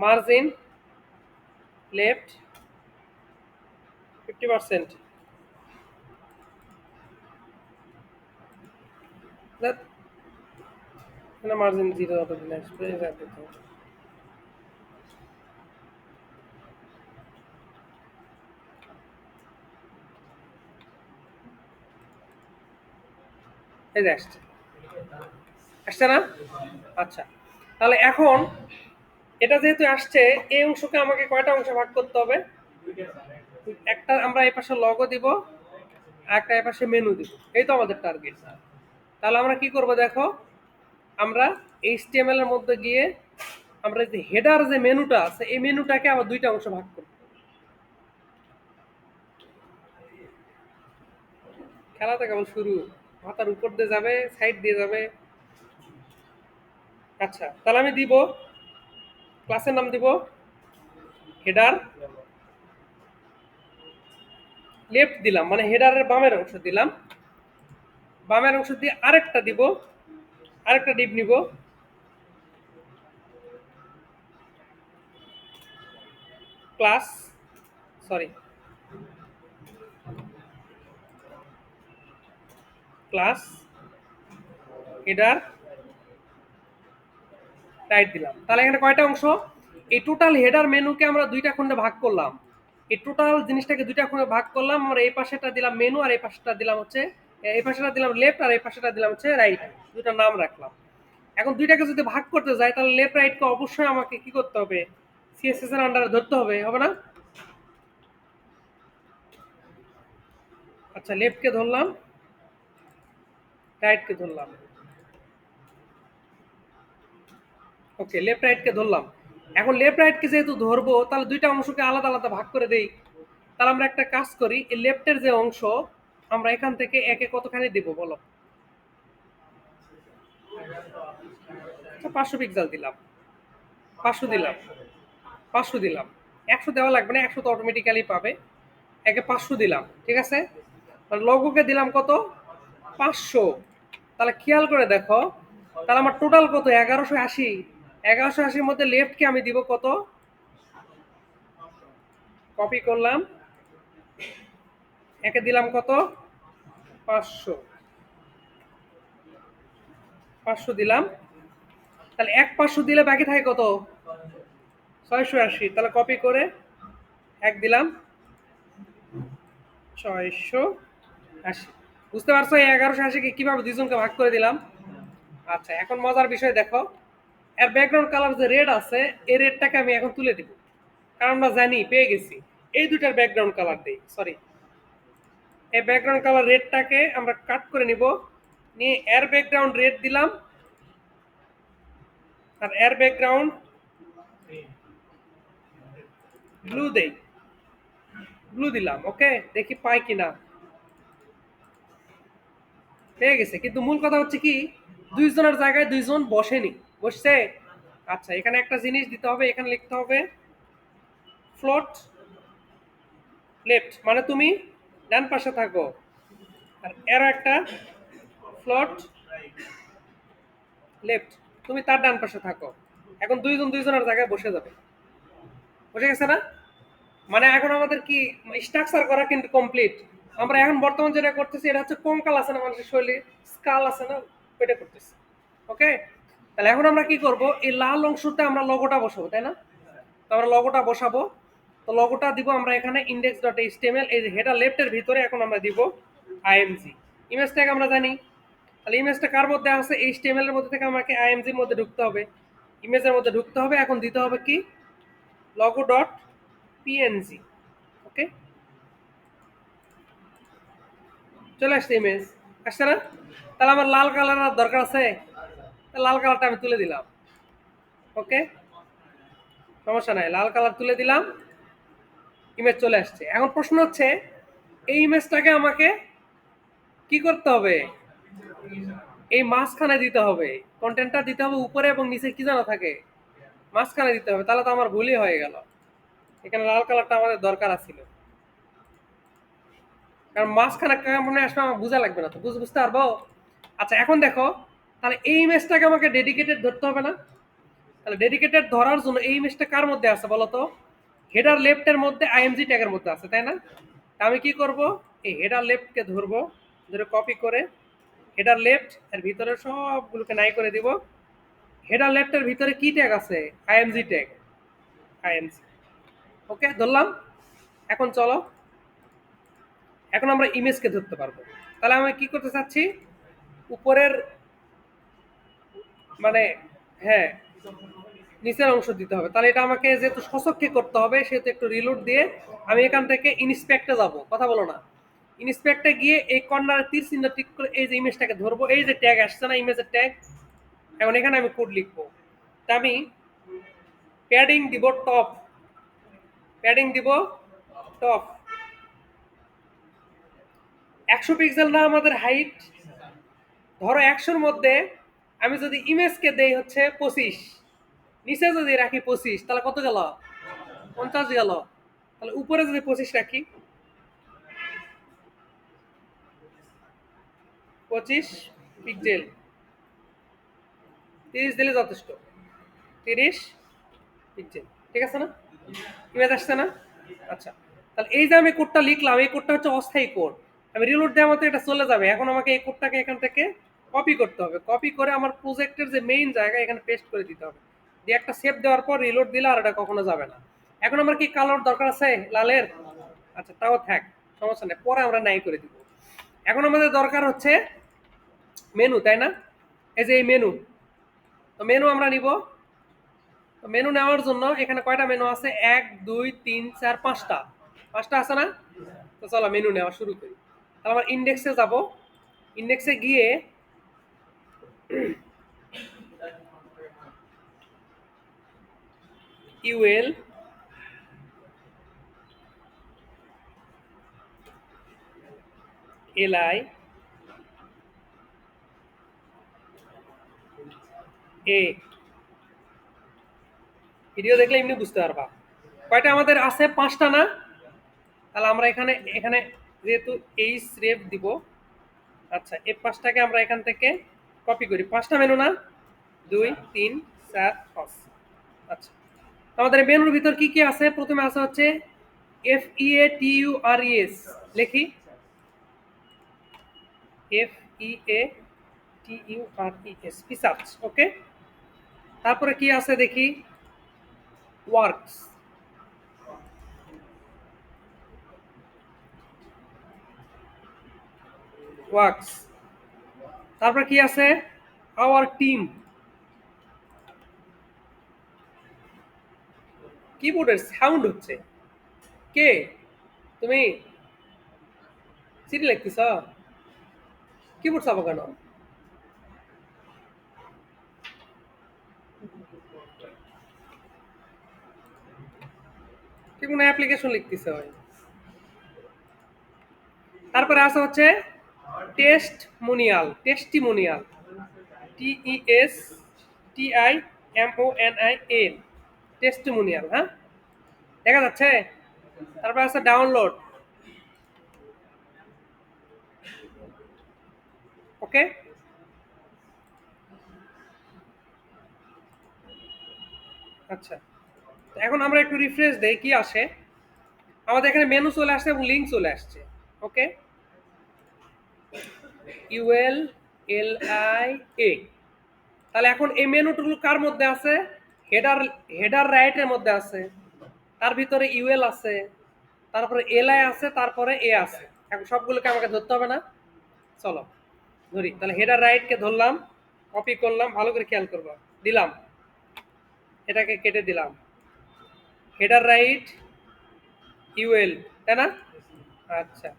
মার্জিন লেফট 50%। না মার্জিন 0 অত দিলে আসবে এটা দিতে হবে। এই যে আসছে, আসছে না? আচ্ছা, তাহলে এখন এটা যেহেতু আসছে, এই অংশকে আমাকে কয়টা অংশে ভাগ করতে হবে? একটা আমরা এই পাশে লগো দিব, আর একটা এই পাশে মেনু দিব। এই তো আমাদের টার্গেট। তাহলে আমরা কি করব দেখো, আমরা এইচটিএমএল এর মধ্যে গিয়ে আমরা যে হেডার যে মেনুটা আছে এই মেনুটাকে আবার দুইটা অংশ ভাগ করব। খেলা তো কেবল শুরু, মাথার উপর দিয়ে যাবে, সাইড দিয়ে যাবে। আচ্ছা, তাহলে আমি দিব, ক্লাসের নাম দিব হেডার লেফট দিলাম, মানে হেডারের বামের অংশ দিলাম। বামের অংশ দিয়ে আরেকটা দিব, আরেকটা ডিপ নিব, class, sorry, class header right দিলাম। তাহলে এখানে কয়টা অংশ? এই টোটাল হেডার মেনুকে আমরা দুইটা খণ্ডে ভাগ করলাম। এই টোটাল জিনিসটাকে দুইটা খণ্ডে ভাগ করলাম। আমরা এই পাশেটা দিলাম মেনু, আর এই পাশেটা দিলাম হচ্ছে, এই পাশেটা দিলাম লেফট, আর এই পাশেটা দিলাম হচ্ছে রাইট। দুইটা নাম রাখলাম। এখন দুইটাকে যদি ভাগ করতে যাই তাহলে লেফট রাইটকে অবশ্যই আমাকে কি করতে হবে? সিএসএস এর আন্ডারে ধরতে হবে, হবে না? আচ্ছা, লেফটকে ধরলাম, রাইটকে ধরলাম। ওকে, লেফট রাইটকে ধরলাম। এখন লেফট রাইটকে যেহেতু ধরবো, তাহলে দুইটা অংশকে আলাদা আলাদা ভাগ করে দেই। তাহলে আমরা একটা কাজ করি, এই লেফটের যে অংশ আমরা এখান থেকে একে কতখানি দিব বলো? 500 পিক্সেল দিলাম, 500 দিলাম, 500 দিলাম। 100 দেওয়া লাগবে না, 100 তো অটোমেটিক্যালি পাবে। একে 500 দিলাম, ঠিক আছে। লঘুকে দিলাম কত? 500। তাহলে খেয়াল করে দেখো, তাহলে আমার টোটাল কত? 1180। 1180-র মধ্যে লেফটকে আমি দিব কত? কপি করলাম, একে দিলাম কত? 500, 500 দিলাম। তাহলে 500 দিলে বাকি থাকে কত? 680। তাহলে কপি করে এক দিলাম, 680। বুঝতে পারছো এই 1180-কে কিভাবে দুইজনকে ভাগ করে দিলাম? আচ্ছা, এখন মজার বিষয় দেখো, এর ব্যাকগ্রাউন্ড কালার যে রেড আছে, এই রেডটাকে আমি এখন তুলে দিব, কারণ আমরা জানি পেয়ে গেছি। এই দুটার ব্যাকগ্রাউন্ড কালার দেই, সরি, এই ব্যাকগ্রাউন্ড কালার রেডটাকে আমরা কাট করে নিব, নিয়ে এর ব্যাকগ্রাউন্ড রেড দিলাম, আর এর ব্যাকগ্রাউন্ড ব্লু দেই, ব্লু দিলাম। ওকে, দেখি পাই কিনা। পেয়ে গেছে, কিন্তু মূল কথা হচ্ছে কি, দুইজনের জায়গায় দুইজন বসেনি, বসছে। আচ্ছা, এখানে একটা জিনিস দিতে হবে, এখানে লিখতে হবে ফ্লোট লেফট, মানে তুমি ডান পাশে থাকো, আর এর একটা ফ্লোট লেফট, তুমি তার ডান পাশে থাকো। এখন দুইজন দুইজনের জায়গায় বসে যাবে, বসে গেছে না? মানে এখন আমাদের কি স্ট্রাকচার করা কিন্তু কমপ্লিট। আমরা এখন বর্তমান যেটা করতেছি এটা হচ্ছে কঙ্কাল আছে না মানুষের শরীরে, স্কাল আছে না, ওইটা করতেছি। ওকে, তাহলে এখন আমরা কি করব, এই লাল অংশতে আমরা লগোটা বসাবো, তাই না? তো আমরা লগোটা বসাবো। তো লগোটা দিব আমরা এখানে index.html, এই যে হেডার লেফটের ভিতরে এখন আমরা দিব আইএমজি। ইমেজ ট্যাগ আমরা জানি, তাহলে ইমেজটা কার মধ্যে আছে? এইচটিএমএল এর মধ্যে থেকে আমাকে আইএমজি এর মধ্যে ঢুকতে হবে, ইমেজের মধ্যে ঢুকতে হবে। এখন দিতে হবে কি? Logo dot PNG. ওকে, চলে আসছে ইমেজ, আসছে না? তাহলে আমার লাল কালার আর দরকার আছে, লাল কালারটা আমি তুলে দিলাম। ওকে, সমস্যা নাই, লাল কালার তুলে দিলাম, ইমেজ চলে আসছে। এখন প্রশ্ন হচ্ছে, এই ইমেজটাকে আমাকে কি করতে হবে? এই মাঝখানে দিতে হবে, কন্টেন্টটা দিতে হবে উপরে এবং নিচে কি জানা থাকে, মাঝখানে দিতে হবে। তাহলে তো আমার ভুলই হয়ে গেল, এখানে লাল কালারটা আমাদের দরকার ছিল, কারণ মাঝখানে কেমন আসলে আমার বোঝা লাগবে না, তো বুঝতে পারবো। আচ্ছা, এখন দেখো, তাহলে এই ইমেজটাকে আমাকে ডেডিকেটেড ধরতে হবে না? তাহলে ডেডিকেটেড ধরার জন্য এই ইমেজটা কার মধ্যে আছে বলো তো? হেডার লেফটের মধ্যে আইএমজি ট্যাগের মধ্যে আছে, তাই না? আমি কি করব, এই হেডার লেফটকে ধরবো, ধরে কপি করে হেডার লেফট এর ভিতরে সবগুলোকে নাই করে দিব, হেডার লেফটের ভিতরে কি ট্যাগ আছে? IMG tag, IMG. ওকে, ধরলাম। এখন চলো, এখন আমরা ইমেজকে ধরতে পারবো। তাহলে আমি কি করতে চাচ্ছি, উপরের মানে, হ্যাঁ, নিচের অংশ দিতে হবে। তাহলে এটা আমাকে যেহেতু সচক্ষে করতে হবে, সেহেতু একটু রিলোড দিয়ে আমি এখান থেকে ইন্সপেক্টে যাব, কথা বলো না, ইন্সপেক্টে গিয়ে এই কর্নার তীর চিহ্ন টিক করে এই যে ইমেজটাকে ধরবো, এই যে ট্যাগ আসছে না, ইমেজের ট্যাগ, এখন এখানে আমি কোড লিখবো। তা আমি প্যাডিং দিব টপ, প্যাডিং দিব টপ 100 পিক্সেল না আমাদের হাইট, ধরো 100-র মধ্যে আমি যদি ইমেজকে দেই হচ্ছে 25, নিচে যদি রাখি 25, তাহলে কত গেল? 50 গেল। তাহলে উপরে যদি 25 রাখি, 25 পিক্সেল, 30 দিলে যথেষ্ট, 30 পিক্সেল, ঠিক আছে না? ইমেজ আসছে না? আচ্ছা, তাহলে এই যে আমি কোডটা লিখলাম, এই কোডটা হচ্ছে অস্থায়ী কোড। আমি রিলোড দেওয়ার মতো এটা চলে যাবে। এখন আমাকে এই কোডটাকে এখান থেকে কপি করতে হবে, কপি করে আমার প্রজেক্টের যে মেইন জায়গা এখানে পেস্ট করে দিতে হবে, দিয়ে একটা সেভ দেওয়ার পর রিলোড দিলে আর এটা কখনো যাবে না। এখন আমার কি কালার দরকার আছে লালের? আচ্ছা, তাও থাক, সমস্যা নেই, পরে আমরা নাই করে দিব। এখন আমাদের দরকার হচ্ছে মেনু, তাই না? এই যে এই মেনু, তো মেনু আমরা নিব। তো মেনু নেওয়ার জন্য এখানে কয়টা মেনু আছে? 1 2 3 4 5টা, 5টা আছে না? তো চলো মেনু নেওয়া শুরু করি। তাহলে আমার ইন্ডেক্সে যাব, ইন্ডেক্সে গিয়ে ইউএল এলআই এ, ভিডিও দেখলে এমনি বুঝতে পারবা। কয়টা আমাদের আছে? 5টা না? তাহলে আমরা এখানে এখানে যেহেতু এইচ রেফ দিব, আচ্ছা এই 5টাকে আমরা এখান থেকে কপি করি। 5টা মেনু না? 2 3 4 5। আচ্ছা, আমাদের মেনুর ভিতর কি কি আছে? প্রথমে আছে হচ্ছে FEATURES, লিখি FEATURES, ফিচার্স। ওকে, তারপরে কি আছে দেখি? Works, works. তারপর কি আছে? Our team. কিবোর্ডের সাউন্ড হচ্ছে, কে তুমি? চিঠি লিখতেছ? কিবোর্ড চাপো কেন? কি কোনো অ্যাপ্লিকেশন লিখতেছ? তারপরে আছে হচ্ছে টেস্টমোনিয়াল, টেস্টিমোনিয়াল, TESTIMONIAL, টেস্টিমোনিয়াল। হ্যাঁ, দেখা যাচ্ছে? তারপর আছে ডাউনলোড। ওকে, আচ্ছা, এখন আমরা একটু রিফ্রেশ দেই, কি আসে? আমাদের এখানে মেনু চলে আসছে এবং লিঙ্ক চলে আসছে। ওকে, ইউএল এল আই এ। তাহলে এখন এই মেনুটুকু কার মধ্যে আছে? হেডার, হেডার রাইটের মধ্যে আছে, তার ভিতরে ইউএল আছে, তারপরে এলআই আছে, তারপরে এ আছে। এখন সবগুলোকে আমাকে ধরতে হবে না? চলো ধরি। তাহলে হেডার রাইটকে ধরলাম, কপি করলাম, ভালো করে খেয়াল করবো, দিলাম, এটাকে কেটে দিলাম, হেডার রাইট ইউএল, তাই না? আচ্ছা,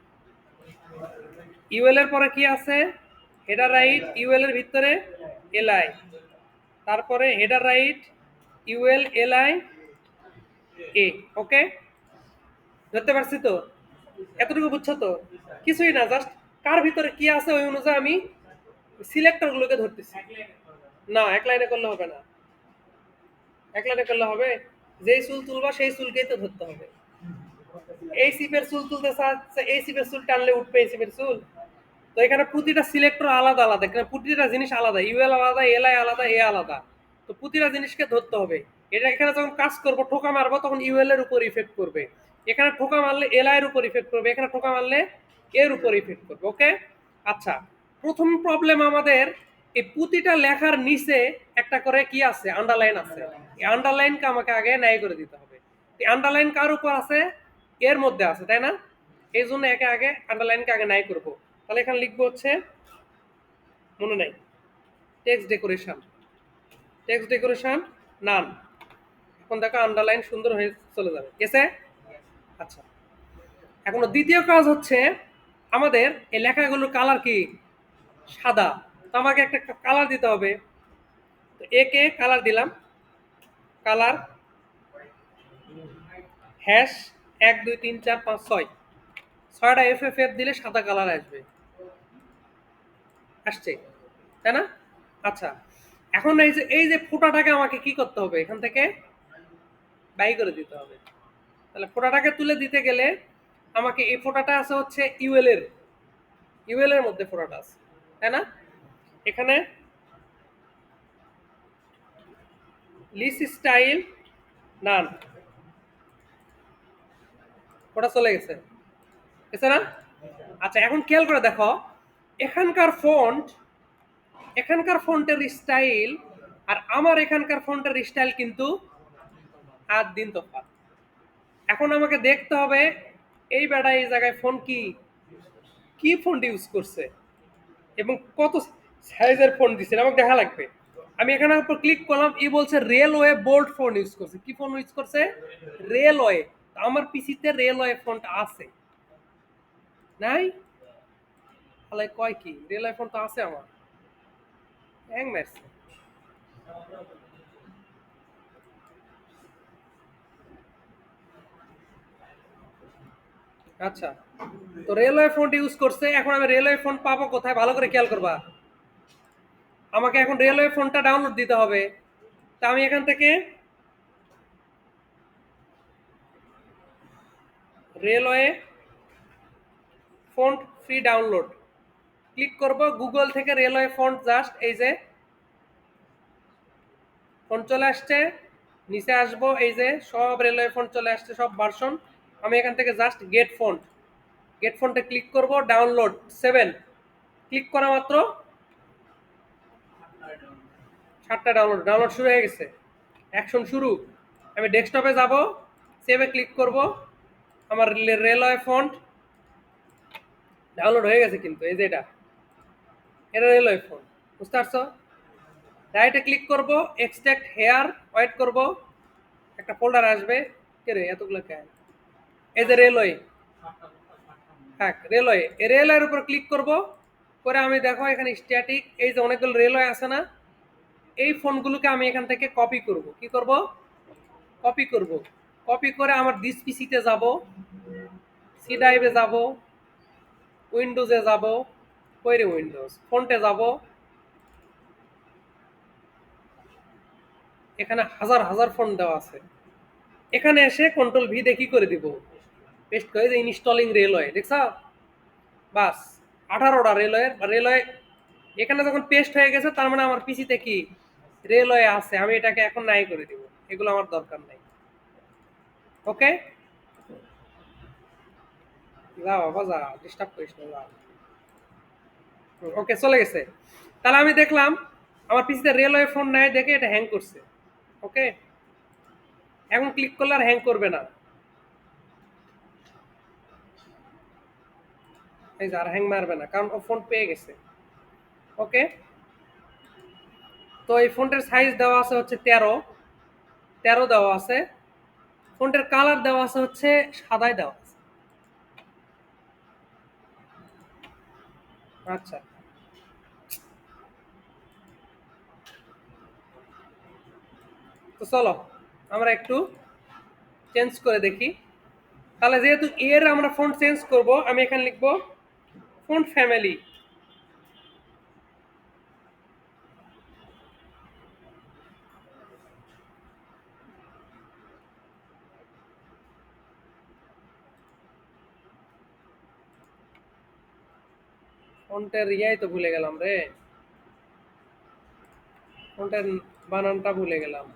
ইউএল এর পরে কি আছে? হেডার রাইট ইউএল এর ভিতরে এলআই, তারপরে হেডার রাইট ইউএল এলআই এ। ওকে, ধরতে পারছি তো? এতটুকু বুঝছো তো? কিছুই না, জাস্ট কার ভিতরে কি আছে ওই অনুযায়ী আমি সিলেক্টর গুলোকে ধরতেছি। না, এক লাইনে করলে হবে না, এক লাইনে করলে হবে? যেই চুল তুলবা সেই চুলকেই তো ধরতে হবে। এই সিপের চুল তুলতে চাচ্ছে, এই সিপের চুল টানলে উঠবে এই সিপের চুল। তো এখানে প্রতিটা সিলেক্টর আলাদা আলাদা, এখানে প্রতিটা জিনিস আলাদা, ইউএল আলাদা, এলআই আলাদা, এ আলাদা। তো প্রতিটা জিনিসকে ধরতে হবে। এটা এখানে যখন কাজ করবো, ঠোকা মারবো, তখন ইউএল এর উপর ইফেক্ট করবে, এখানে ঠোকা মারলে এলআই এর উপর ইফেক্ট করবে, এখানে ঠোকা মারলে এর উপর ইফেক্ট করবে। ওকে, আচ্ছা, প্রথম প্রবলেম আমাদের এই প্রতিটা লেখার নিচে একটা করে কি আছে, আন্ডারলাইন আছে। এই আন্ডারলাইনকে আমাকে আগে ন্যায় করে দিতে হবে। এই আন্ডারলাইন কার উপর আছে? এর মধ্যে আছে, তাই না? এই জন্য একে আগে আন্ডারলাইনকে আগে ন্যায় করব। তাহলে এখানে লিখবো হচ্ছে, মনে নাই, টেক্সট ডেকোরেশন, টেক্সট ডেকোরেশন নান। এখন দেখো আন্ডারলাইন সুন্দর হয়ে চলে যাবে, গেছে? আচ্ছা, এখন দ্বিতীয় কাজ হচ্ছে আমাদের এই লেখাগুলোর কালার কি? সাদা। তো আমাকে একটা কালার দিতে হবে। তো একে কালার দিলাম, কালার হ্যাশ 1 2 3 4 5 6, 6টা এফ দিলে সাদা কালার আসবে, আসছে, তাই না? আচ্ছা, এখন এই যে ফোঁটাটাকে আমাকে কি করতে হবে, এখান থেকে বাই করে দিতে হবে। তাহলে ফোঁটাটাকে তুলে দিতে গেলে আমাকে, এই ফোঁটাটা আছে হচ্ছে ইউএল এর মধ্যে ফোঁটাটা আছে, তাই না? এখানে লিস্ট স্টাইল নান, ওটা চলে গেছে, গেছে না? আচ্ছা, এখন খেয়াল করে দেখো, এখানকার ফন্টের স্টাইল আর আমার এখানকার ফন্টের স্টাইল কিন্তু 8 দিন তফাৎ। এখন আমাকে দেখতে হবে এই বেটা এই জায়গায় ফন্ট কি ফন্ট ইউজ করছে এবং কত সাইজের ফন্ট দিচ্ছে, আমাকে দেখা লাগবে। আমি এখানে উপর ক্লিক করলাম, ই বলছে রেলওয়ে বোল্ড ফন্ট ইউজ করছে। কি ফন্ট ইউজ করছে? রেলওয়ে। আমার পিসিতে রেলওয়ে ফন্ট আছে নাই? তাহলে কয় কি রেলওয়ে ফন্ট তো আছে আমার, হ্যাং মারছে। আচ্ছা, তো রেলওয়ে ফন্ট ইউজ করছে। এখন আমি রেলওয়ে ফন্ট পাবো কোথায়, ভালো করে খেয়াল করবা। আমাকে এখন রেলওয়ে ফন্টটা ডাউনলোড দিতে হবে। তা আমি এখান থেকে railway font free download click করব। গুগল থেকে রেলওয়ে ফন্ট, জাস্ট এই যে ফন্ট চলে আসছে, নিচে আসবো, এই যে সব রেলওয়ে ফন্ট চলে আসছে, সব ভার্সন। আমি এখান থেকে জাস্ট গেট ফন্টে ক্লিক করব, ডাউনলোড 7 ক্লিক করা মাত্র 7টা ডাউনলোড শুরু হয়ে গেছে, অ্যাকশন শুরু। আমি ডেস্কটপে যাব, সেভে ক্লিক করব, আমার রেলওয়ে ফন্ট ডাউনলোড হয়ে গেছে। কিন্তু এই যে এটা রেলওয়ে ফন্ট, বুঝতে পারছো? রাইটে ক্লিক করব, এক্সট্রাক্ট হেয়ার, ওয়েট করব, একটা ফোল্ডার আসবে। কে রে এতগুলো কেন? এই যে রেলওয়ে, হ্যাঁ রেলওয়ের উপর ক্লিক করব। করে আমি দেখো এখানে স্ট্যাটিক, এই যে অনেকগুলো রেলওয়ে আছে না, এই ফোনগুলোকে আমি এখান থেকে কপি করব। কি করব? কপি করব। কপি করে আমার দিস পিসিতে যাব, সি ড্রাইভে যাব, উইন্ডোজে যাব, কইরে উইন্ডোজ ফন্টে যাব, এখানে হাজার হাজার ফন্ট দেওয়া আছে। এখানে এসে কন্ট্রোল ভি দিয়ে কি করে দিব, পেস্ট করে যে ইনস্টলিং রেলওয়ে, দেখছো? বাস 18টা রেলওয়ে এখানে যখন পেস্ট হয়ে গেছে, তার মানে আমার পিসিতে কি রেলওয়ে আছে। আমি এটাকে এখন নাই করে দিব, এগুলো আমার দরকার নাই। ওকে, যা বাবা যা, ডিস্টার্ব করিস না, যা। ওকে, চলে গেছে। তাহলে আমি দেখলাম আমার পিসিতে রেলওয়ে ফোন নাই দেখে এটা হ্যাং করছে। ওকে, এখন ক্লিক করলে আর হ্যাং করবে না, এই যে আর হ্যাং মারবে না, কারণ ও ফোন পেয়ে গেছে। ওকে, তো এই ফোনটার সাইজ দেওয়া আছে হচ্ছে 13 দেওয়া আছে। ফোনটার কালার দেওয়া আছে হচ্ছে সাদাই দেওয়া আছে। আচ্ছা, তো চলো আমরা একটু চেঞ্জ করে দেখি। তাহলে যেহেতু এর আমরা ফন্ট চেঞ্জ করব, আমি এখানে লিখবো ফন্ট ফ্যামিলি। ফন্টের ইয়াই তো ভুলে গেলাম রে, ফন্টের বানানটা ভুলে গেলাম।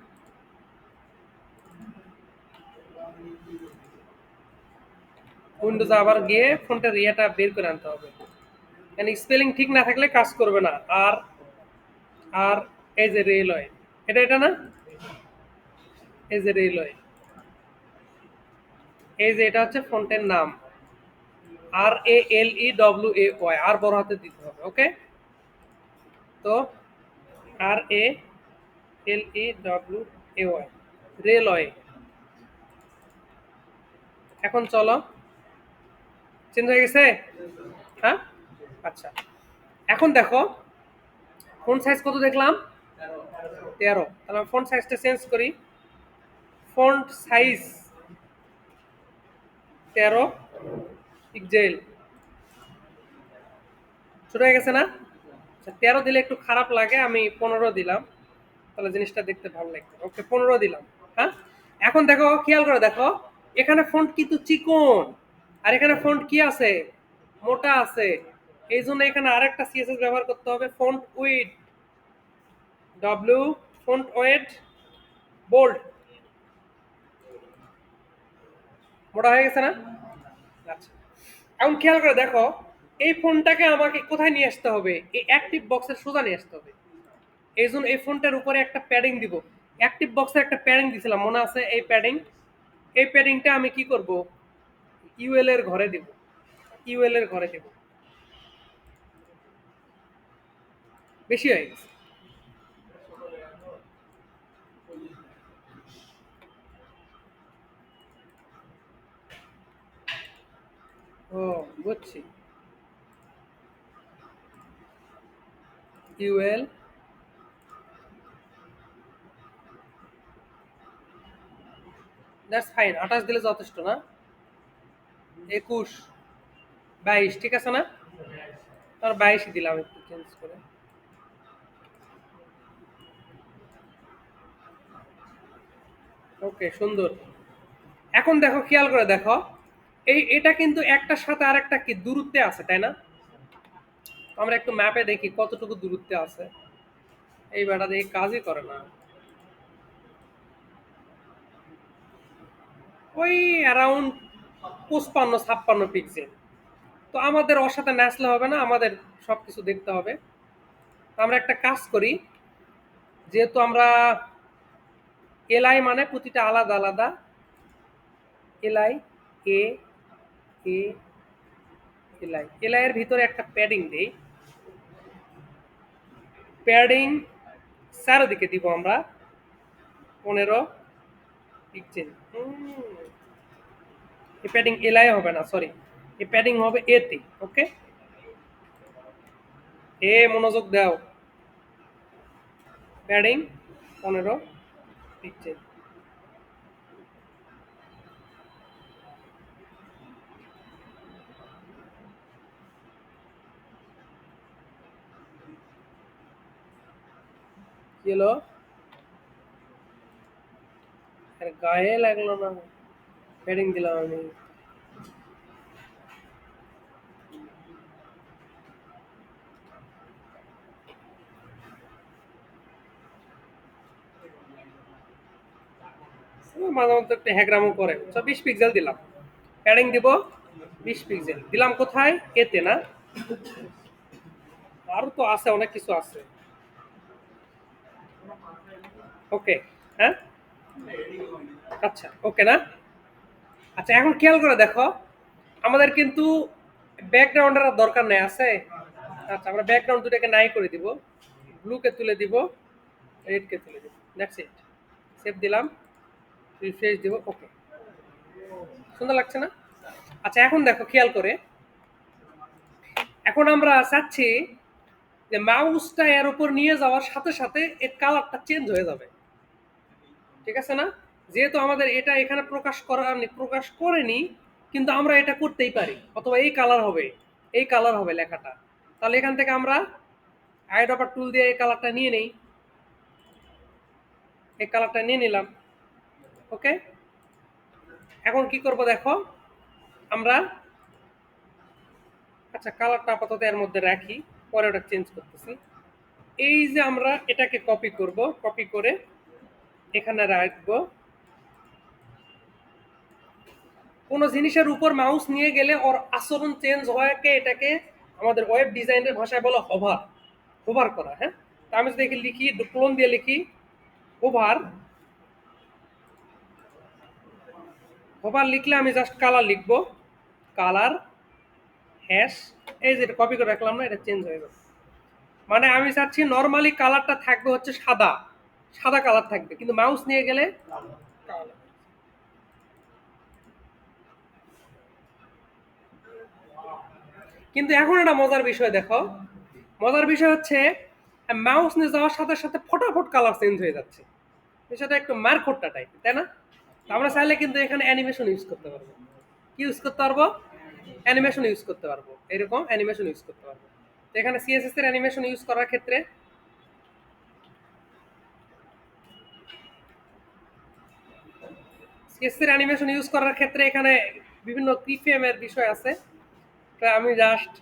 উইন্ডোজ আবার গিয়ে ফন্টের ইয়াটা বের করে আনতে হবে, মানে স্পেলিং ঠিক না থাকলে কাজ করবে না। আর আর এই যে রেলওয়ে, এটা না, এই যে রেলওয়ে, এই যে এটা হচ্ছে ফন্টের নাম, RALEWAY, আর বড় হাতে দিতে হবে। ওকে, তো RALEWAY, রেলওয়ে। এখন চলো, চেঞ্জ হয়ে গেছে? হ্যাঁ, আচ্ছা। এখন দেখো ফন্ট সাইজ কত দেখলাম, 13। তাহলে ফন্ট সাইজটা চেঞ্জ করি, ফন্ট সাইজ 13 পিক্সেল। ছোট হয়ে গেছে না? আচ্ছা, 13 দিলে একটু খারাপ লাগে, আমি 15 দিলাম, তাহলে জিনিসটা দেখতে ভালো লাগবে। ওকে, 15 দিলাম। হ্যাঁ, এখন দেখো, খেয়াল করে দেখো, এখানে ফন্ট কিন্তু চিকন, আর এখানে ফন্ট কি আছে, মোটা আছে। এই জন্য এখানে আরেকটা সিএসএস ব্যবহার করতে হবে, font width, W, font weight bold. মোটা হয়ে গেছে না? আচ্ছা, এখন খেয়াল করে দেখো, এই ফোনটাকে আমাকে কোথায় নিয়ে আসতে হবে, এই অ্যাক্টিভ বক্সের সোজা নিয়ে আসতে হবে। এই জন্য এই ফোনটার উপরে একটা প্যাডিং দিব। অ্যাক্টিভ বক্সে একটা প্যাডিং দিছিলাম, মনে আছে? এই প্যাডিং, এই প্যাডিংটা আমি কি করব, ইউএল এর ঘরে দেব, ইউএল এর ঘরে দেব। বেশি হয়ে গেছে। ও, বুঝছি। UL, that's fine. 28 দিলে যথেষ্ট না? 21, 22 ঠিক আছে না? আর 22 দিলাম, একটু চেঞ্জ করে। ওকে, সুন্দর। এখন দেখো, খেয়াল করে দেখো, এটা কিন্তু একটার সাথে আরেকটা কি দূরত্বে আছে, তাই না? আমরা একটু ম্যাপে দেখি কতটুকু দূরত্বে আছে। এই বেটা দেখি কাজই করে না। ওই অ্যারাউন্ড 55-56 পিক্সেল। তো আমাদের ওর সাথে ন্যাচলে হবে না, আমাদের সবকিছু দেখতে হবে। আমরা একটা কাজ করি, যেহেতু আমরা এলআই মানে প্রতিটা আলাদা আলাদা, এলআই, এ, এ, এলআই, এলআই এর ভিতরে একটা প্যাডিং দেই। প্যাডিং চারদিকে দিব আমরা 15 পিক্সেল। এই প্যাডিং এলআই হবে না, সরি, এই প্যাডিং হবে এতে। ওকে, এ মনোযোগ দাও, প্যাডিং 15 পিক্সেল। কি হলো? আর গায়ে লাগলো না, প্যাডিং দিলাম আমি। মাঝে মধ্যে একটু হ্যাগ্রামও করে। 20 পিক্সেল দিলাম, প্যাডিং দিব 20 পিক্সেল দিলাম। কোথায়? এতে না? আরো তো আছে, অনেক কিছু আছে। ওকে, হ্যাঁ, আচ্ছা, ওকে না? আচ্ছা, এখন খেয়াল করে দেখো, আমাদের কিন্তু ব্যাকগ্রাউন্ডের আর দরকার নেই, আছে? আচ্ছা, আমরা ব্যাকগ্রাউন্ড দুটাকে নাই করে দিব, ব্লুকে তুলে দিব, রেডকে তুলে দিব, দ্যাটস ইট। সেভ দিলাম, রিফ্রেশ দিব। ওকে, সুন্দর লাগছে না? আচ্ছা, এখন দেখো, খেয়াল করে, এখন আমরা চাচ্ছি যে মাউসটা এর উপর নিয়ে যাওয়ার সাথে সাথে এর কালারটা চেঞ্জ হয়ে যাবে, ঠিক আছে না? যেহেতু আমাদের এটা এখানে প্রকাশ করেনি, কিন্তু আমরা এটা করতেই পারি, অথবা এই কালার হবে, এই কালার হবে লেখাটা। তাহলে এখান থেকে আমরা আইড্রপার টুল দিয়ে এই কালারটা নিয়ে নেই, এই কালারটা নিয়ে নিলাম। ওকে, এখন কি করব দেখো, আমরা, আচ্ছা, কালারটা আপাতত এর মধ্যে রাখি, পরে ওটা চেঞ্জ করতেছি। এই যে আমরা এটাকে কপি করব, কপি করে এখানে রাখবো। কোনো জিনিসের উপর মাউস নিয়ে গেলে ওর আচরণ চেঞ্জ হওয়াকে, এটাকে আমাদের ওয়েব ডিজাইনের ভাষায় বলা হোভার, হোভার করা। হ্যাঁ, তা আমি যদি লিখি ক্লোন দিয়ে লিখি ওভার, ওভার লিখলে আমি জাস্ট কালার লিখবো, কালার হ্যাশ, এই যে কপি করে রাখলাম না, এটা চেঞ্জ হয়ে যাবে। মানে আমি চাচ্ছি নর্মালি কালারটা থাকবে হচ্ছে সাদা, সাদা কালার থাকবে, কিন্তু মাউস নিয়ে গেলে কালো। কিন্তু এখন একটা মজার বিষয় দেখো, মজার বিষয় হচ্ছে মাউস নিয়ে যাওয়ার সাথে সাথে ফটাফট কালার চেঞ্জ হয়ে যাচ্ছে, বিষয়টা একটু মারখোট্টা টাইপ, তাই না? তো আমরা চাইলে কিন্তু এখানে অ্যানিমেশন ইউজ করতে পারবো। কি ইউজ করতে পারবো? অ্যানিমেশন ইউজ করতে পারবো, এরকম অ্যানিমেশন ইউজ করতে পারবো। তো এখানে সিএসএস এর অ্যানিমেশন ইউজ করার ক্ষেত্রে সিএসএস এর অ্যানিমেশন ইউজ করার ক্ষেত্রে এখানে বিভিন্ন কিফ্রেমের বিষয় আছে। তো আমি জাস্ট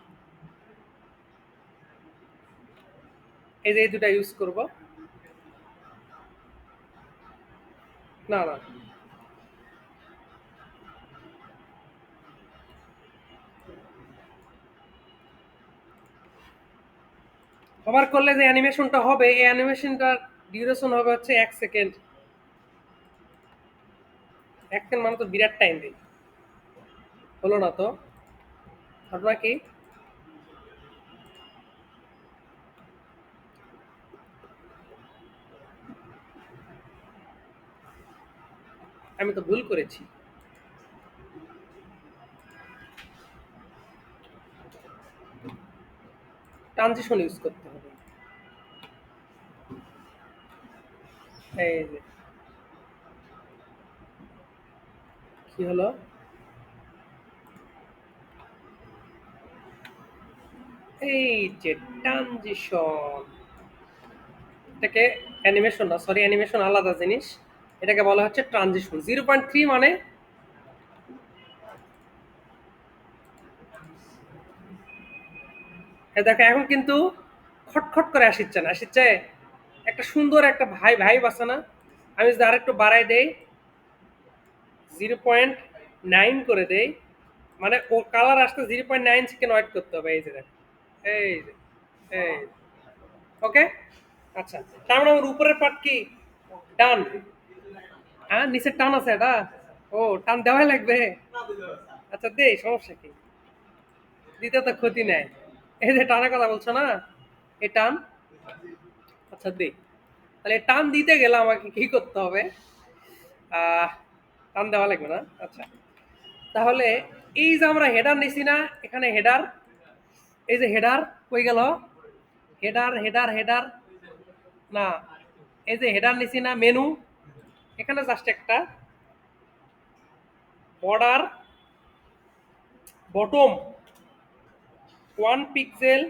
এই যে এই দুটা ইউজ করব। না না, কভার করলে যে অ্যানিমেশনটা হবে, এই অ্যানিমেশনটার ডিউরেশন হবে হচ্ছে 1 সেকেন্ড। 1 সেকেন্ড মানে তো বিরাট টাইম দিই, হলো না তো। ঘটনা কি? আমি তো ভুল করেছি। ট্রানজিশন ইউজ করতে হবে। এই যে কি হলো, এই যে ট্রানজিশন, এটাকে অ্যানিমেশন না, সরি অ্যানিমেশন আলাদা জিনিস, এটাকে বলা হচ্ছে ট্রানজিশন। 0.3 মানে দেখো এখন কিন্তু খটখট করে আসিচ্ছে না, আসিচ্ছে একটা সুন্দর একটা ভাই ভাই আছে না। আমি যদি আরেকটু বাড়াই দেই, 0.9 করে দেই, মানে ও কালার আসতে 0.9 সেকেন্ড ওয়েট করতে হবে। এই যে দেখো, এই যে, এই ওকে। আচ্ছা, তার মানে আমার উপরের পার্ট কি ডান? হ্যাঁ, নিচের টান আছে এটা। ও, টান দেওয়াই লাগবে। আচ্ছা দে, সমস্যা কি, দিতে তো ক্ষতি নাই। এই যে টানের কথা বলছো না, এই টান, আচ্ছা দে। তাহলে এই টান দিতে গেলে আমাকে কি করতে হবে? আহ টান দেওয়া লাগবে না, আচ্ছা। তাহলে এই যে আমরা হেডার নিছি না, এখানে হেডার, এই যে হেডার কই গেল, হেডার হেডার হেডার, না, এই যে হেডার নিছি না, মেনু, এখানে জাস্ট একটা বর্ডার বটম 1 পিক্সেল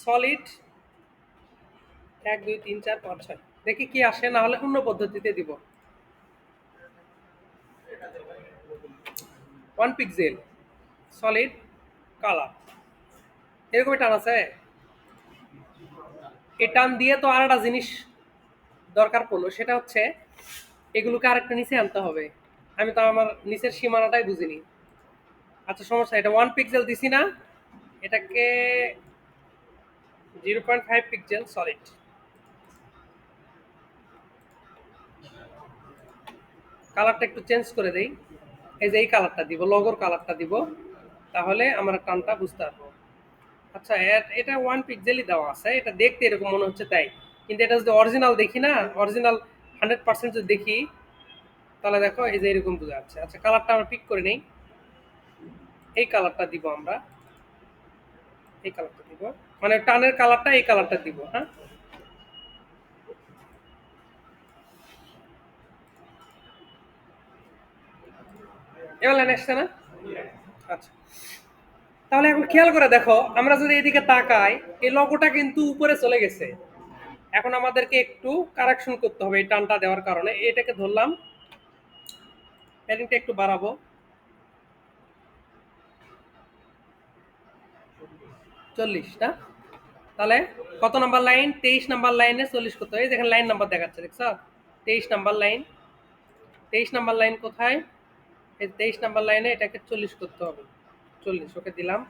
সলিড 1 2 3 4 5 6, দেখি কি আসে, না হলে অন্য পদ্ধতিতে দিব। 1 পিক্সেল সলিড কালার, এরকমই টান আছে। এই টান দিয়ে তো আর একটা জিনিস দরকার পড়লো, সেটা হচ্ছে এগুলোকে আরেকটা নিচে আনতে হবে। আমি তো আমার নিচের সীমানাটাই বুঝিনি। আচ্ছা সমস্যা, এটা 1 পিক্সেল দিছি না, এটাকে 0.5 পিক্সেল সলিড, কালারটা একটু চেঞ্জ করে দেই। এই যে এই কালারটা দিব, লগোর কালারটা দিব, তাহলে আমরা টানটা বুঝতে পারবো। আচ্ছা, এটা 1 পিক্সেলই দেওয়া আছে, এটা দেখতে এরকম মনে হচ্ছে তাই, কিন্তু এটা যদি অরিজিনাল দেখি না, অরিজিনাল 100% যদি দেখি, তাহলে দেখো এই যে এরকম বোঝা যাচ্ছে। আচ্ছা, কালারটা আমরা পিক করে নেই, এই কালারটা দিব আমরা, এই কালারটা দিব, মানে টানের কালারটা এই কালারটা দিব, হ্যাঁ। এবার লাইন আসছে না? আচ্ছা, তাহলে এখন খেয়াল করে দেখো, আমরা যদি এদিকে তাকাই, এই লগোটা কিন্তু উপরে চলে গেছে। এখন আমাদেরকে একটু কারেকশন করতে হবে এই টানটা দেওয়ার কারণে। এটাকে ধরলাম, প্যাডিংটা একটু বাড়াবো, 40 না? তাহলে কত নাম্বার লাইন? 23 নাম্বার লাইনে 40 করতে হবে। এই দেখেন লাইন নাম্বার দেখাচ্ছে, দেখছো? 23 নাম্বার লাইন, 23 নাম্বার লাইন কোথায়? এই 23 নাম্বার লাইনে এটাকে 40 করতে হবে। 40 ওকে দিলাম।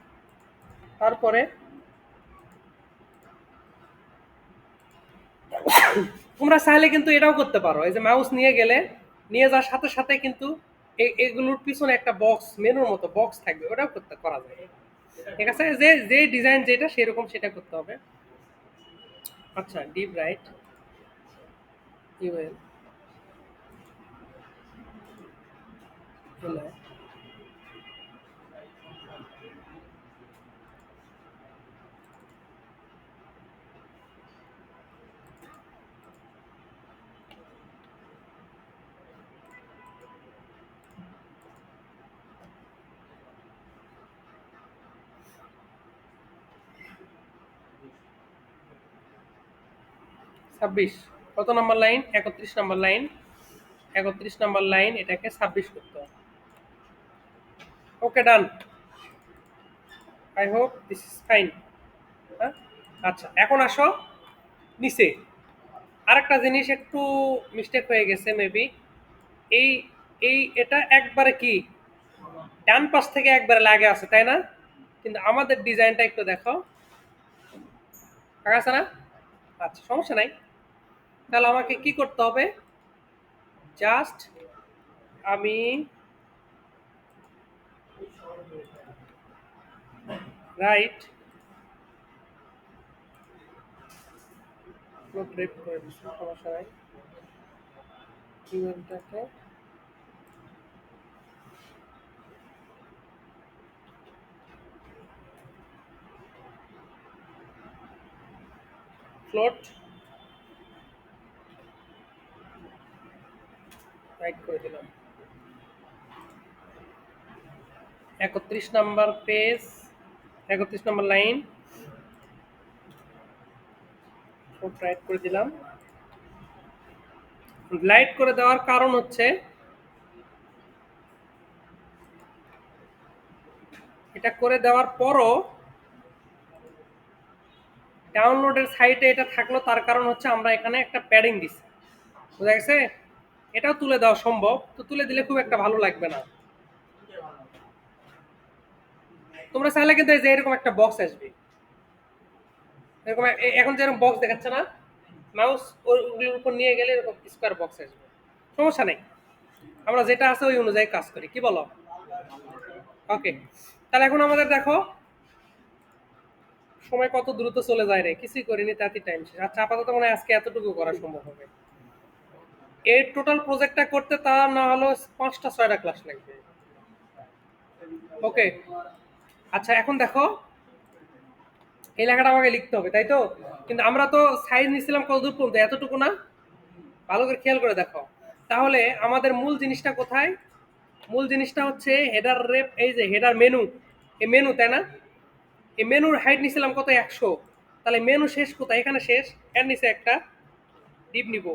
তারপরে তোমরা চাইলে কিন্তু এটাও করতে পারো, এই যে মাউস নিয়ে গেলে নিয়ে যাওয়ার সাথে সাথে কিন্তু এগুলোর পিছনে একটা বক্স, মেনুর মতো বক্স থাকবে, ওটাও করা যায়। ঠিক আছে, যে যে ডিজাইন যেটা সেরকম সেটা করতে হবে। আচ্ছা, ডিপ রাইট ইউএল 26 কত number line? 31 number line. 31 number line, এটাকে 26 করতে হবে। Okay, done. I hope this is fine. হ্যাঁ, আচ্ছা এখন আসো নিচে। আরেকটা জিনিস একটু মিস্টেক হয়ে গেছে মেবি। এই এই এটা একবারে কি ডান পাশ থেকে একবারে লাগে আছে, তাই না? কিন্তু আমাদের ডিজাইনটা একটু দেখো, ফাঁকা আছে না? আচ্ছা, সমস্যা নাই। তাহলে আমাকে কি করতে হবে? জাস্ট আমি রাইট ড্রেপ করে দিচ্ছি, সমস্যা নাই। কিউএলটাকে ফ্লোট রাইট করে দিলাম। 31 number page, 31 number line, float right করে দিলাম। লাইট করে দেওয়ার কারণ হচ্ছে এটা করে দেওয়ার পরও ডাউনলোডের সাইটে এটা থাকলো, তার কারণ হচ্ছে আমরা এখানে একটা প্যাডিং দিছি, বুঝা গেছে? এটাও তুলে দেওয়া সম্ভব, তো তুলে দিলে খুব একটা ভালো লাগবে না। তোমরা চাইলে কিন্তু এই যে এরকম একটা বক্স আসবে, এরকম এখন যেরকম বক্স দেখাচ্ছে না, মাউস ওগুলোর উপর নিয়ে গেলে এরকম স্কোয়ার বক্স আসবে। সমস্যা নেই, আমরা যেটা আছে ওই অনুযায়ী কাজ করি, কি বলো? ওকে, তাহলে এখন আমাদের দেখো সময় কত দ্রুত চলে যায় রে, কিছুই করিনি তাতে টাইম শেষ। আচ্ছা, আপাতত মনে হয় আজকে এতটুকু করা সম্ভব হবে। এই টোটাল প্রজেক্টটা করতে তা না হলো 5টা 6টা ক্লাস লাগবে। ওকে, আচ্ছা এখন দেখো এই লেখাটা আমাকে লিখতে হবে, তাই তো? কিন্তু আমরা তো সাইজ নিছিলাম কত দূর পর্যন্ত, এতটুকু না? ভালো করে খেয়াল করে দেখো। তাহলে আমাদের মূল জিনিসটা কোথায়? মূল জিনিসটা হচ্ছে হেডার রেপ, এই যে হেডার মেনু, এই মেনু, তাই না? এই মেনুর হাইট নিছিলাম কত? 100। তাহলে মেনু শেষ কোথায়? এখানে শেষ। এর নিচে একটা ডিপ নিব,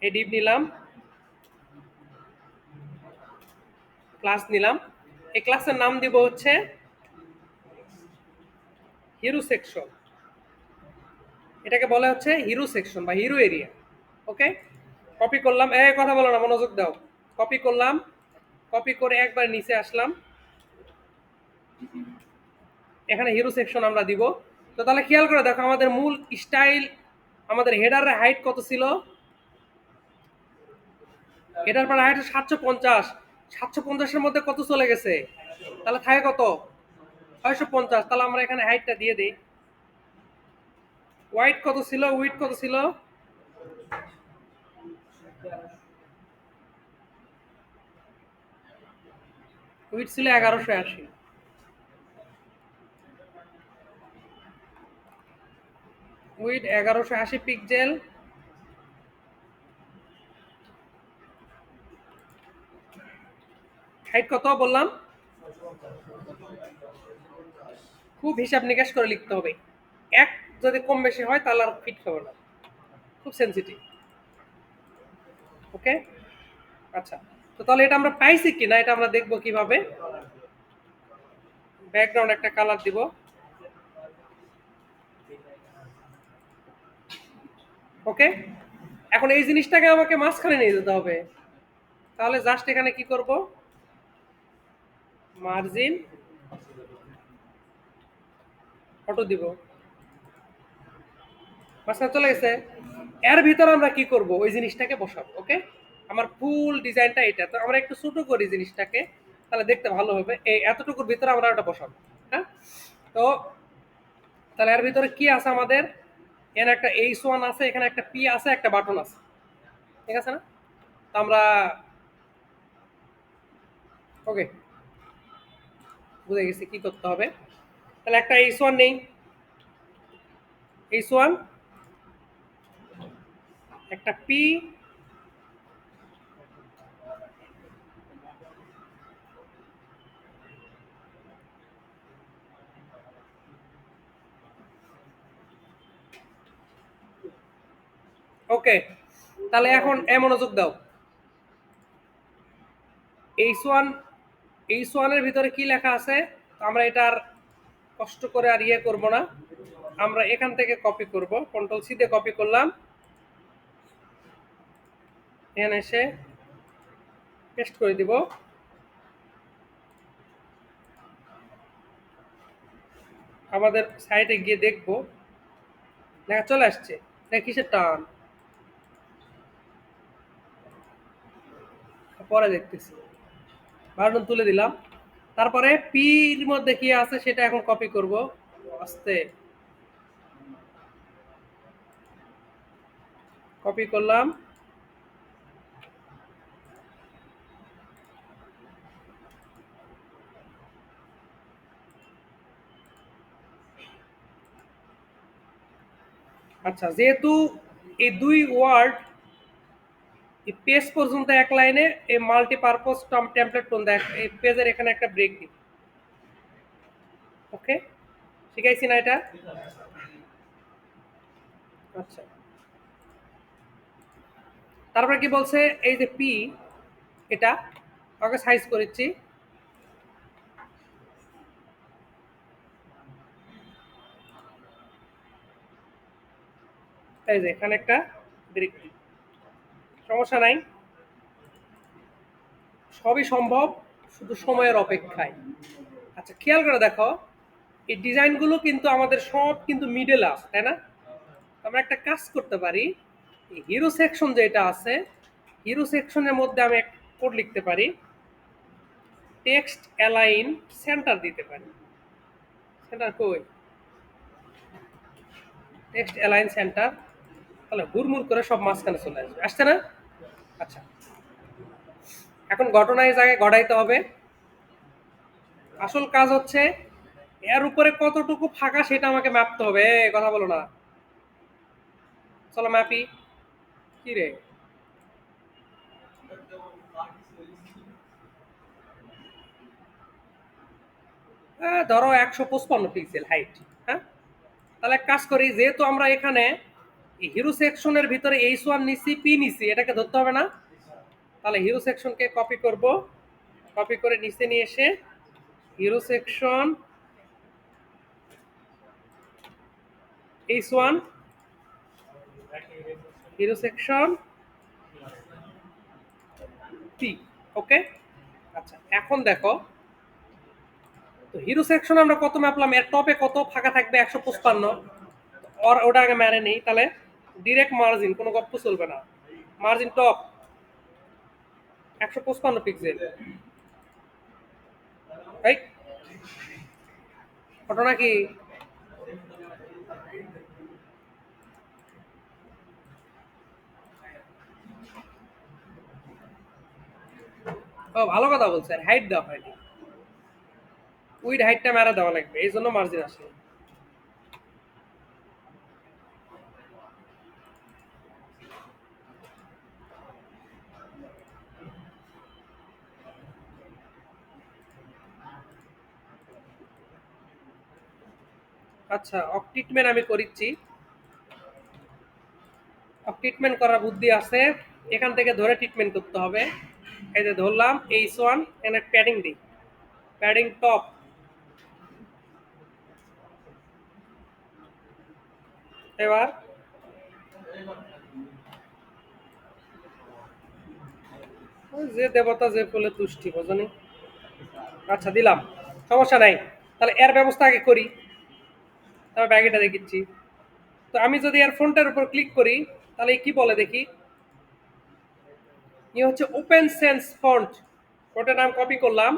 এই ডিপ নিলাম, ক্লাস নিলাম। এই ক্লাসের নাম দিব হচ্ছে হিরো সেকশন। এটাকে বলা হচ্ছে হিরো সেকশন বা হিরো এরিয়া। ওকে, কপি করলাম, কথা বলো না, মনোযোগ দাও। কপি করলাম, কপি করে একবার নিচে আসলাম, এখানে হিরো সেকশন আমরা দিব। তো তাহলে খেয়াল করে দেখো আমাদের মূল স্টাইল, আমাদের হেডারের হাইট কত ছিল? হেডার পার হাইট 750। 750-এর মধ্যে কত চলে গেছে? তাহলে থাকে কত? 650। তাহলে আমরা এখানে হাইটটা দিয়ে দিই। ওয়াইড কত ছিল? উইড কত ছিল? উইড ছিল 1180। Weed 1180 pixel. হাইট কত বললাম? খুব হিসাব নিকাশ করে লিখতে হবে, এক যদি কম বেশি হয় তাহলে আর ফিট হবে না, খুব সেন্সিটিভ। ওকে, আচ্ছা, তো তাহলে এটা আমরা পাইছি কিনা এটা আমরা দেখবো কিভাবে। ব্যাকগ্রাউন্ড একটা কালার দিব। ওকে, এখন এই জিনিসটাকে আমাকে মাঝখানে নিয়ে যেতে হবে। তাহলে জাস্ট এখানে কি করব? মার্জিন অটো দিব। মাঝখানে চলে গেছে। এর ভিতরে আমরা কি করব, ওই জিনিসটাকে বসাবো। ওকে, আমার ফুল ডিজাইনটা এটা, তো আমরা একটু ছোট করি জিনিসটাকে, তাহলে দেখতে ভালো হবে। এই এতটুকুর ভিতরে আমরা ওটা বসাবো। হ্যাঁ, তো তাহলে এর ভিতরে কি আছে আমাদের, এখানে একটা H1 আছে, এখানে একটা পি আছে, একটা বাটন আছে, ঠিক আছে না? তো আমরা ওকে বুঝে গেছি কি করতে হবে। তাহলে একটা H1 নেই, H1 একটা পি, ওকে। তাহলে এখন মনোযোগ দাও, H1 H1 এর ভিতরে কি লেখা আছে, আমরা এটার কষ্ট করে আর ইয়ে করবো না, আমরা এখান থেকে কপি করব, কন্ট্রোল সি দিয়ে কপি করলাম, এখানে এসে পেস্ট করে দিব। আমাদের সাইটে গিয়ে দেখবো লেখা চলে আসছে, কিসের টান, পরে দেখতেছি। বাটন তুলে দিলাম, তারপরে পির মধ্যে কি আছে সেটা এখন কপি করব, আস্তে কপি করলাম। আচ্ছা, যেহেতু এই দুই ওয়ার্ড এই পেজ পর্যন্ত এক লাইনে, এই মাল্টিপারপোজ টেমপ্লেট পর্যন্ত এই পেজের এখানে একটা ব্রেক দিই। ওকে, শিখাইছি না এটা? আচ্ছা, তারপরে কি বলছে, এই যে পি, এটা ওকে সাইজ করেছি, এই যে এখানে একটা ব্রেক দিই, সমস্যা নাই, সবই সম্ভব, শুধু সময়ের অপেক্ষায়। আচ্ছা, খেয়াল করে দেখো, এই ডিজাইনগুলো কিন্তু আমাদের সব কিন্তু মিডল আছে, তাই না? আমরা একটা কাজ করতে পারি, এই হিরো সেকশন যেটা আছে, হিরো সেকশনের মধ্যে আমি এক কোড লিখতে পারি, টেক্সট অ্যালাইন সেন্টার দিতে পারি। সেন্টার কই, টেক্সট অ্যালাইন সেন্টার, তাহলে হুড়মুড় করে সব মাঝখানে চলে আসবে, আসছে না? আচ্ছা, এখন ঘটনা এই জায়গায় ঘটাইতে হবে। আসল কাজ হচ্ছে এর উপরে কতটুকু ফাঁকা সেটা আমাকে মাপতে হবে। কথা বলো না, চলো মাপি। কি রে, ধরো 155 পিক্সেল হাইট। হ্যাঁ, তাহলে এক কাজ করি, যেহেতু আমরা এখানে হিরো সেকশনের ভিতরে H1 নিছি, পি নিছি, এটাকে ধরতে হবে না? তাহলে হিরো সেকশনকে কপি করব, কপি করে নিচে নিয়ে এসে hero section H1, hero section P. Okay, আচ্ছা এখন দেখো, তো হিরো সেকশন আমরা কত মাপলাম, এর টপে কত ফাঁকা থাকবে, 155। ওটা আগে মেরে নেই, তাহলে ডিরেক্ট মার্জিন, কোনো গল্প চলবে না, মার্জিন টপ 155 পিক্সেল। এই ঘটনা কি, ও ভালো কথা বলছেন, হাইট দেওয়া হয়নি, উইড হাইটটা মেরা দেওয়া লাগবে, এই জন্য মার্জিন আসে। আচ্ছা, অক ট্রিটমেন্ট আমি করিচ্ছি, অক ট্রিটমেন্ট করার বুদ্ধি আছে, এখান থেকে ধরে ট্রিটমেন্ট করতে হবে। এই যে ধরলাম H1, এখানে প্যাডিং দিই, প্যাডিং টপ, এবার ওই যে দেবতা যে ফুলে তুষ্টি, বোঝনি? আচ্ছা দিলাম, সমস্যা নাই। তাহলে এর ব্যবস্থা আগে করি, তবে ব্যাগেটা দেখিচ্ছি। তো আমি যদি এর ফন্টের উপর ক্লিক করি তাহলে কি বলে দেখি, হচ্ছে ওপেন সেন্স ফন্ট। ফন্টের নাম কপি করলাম,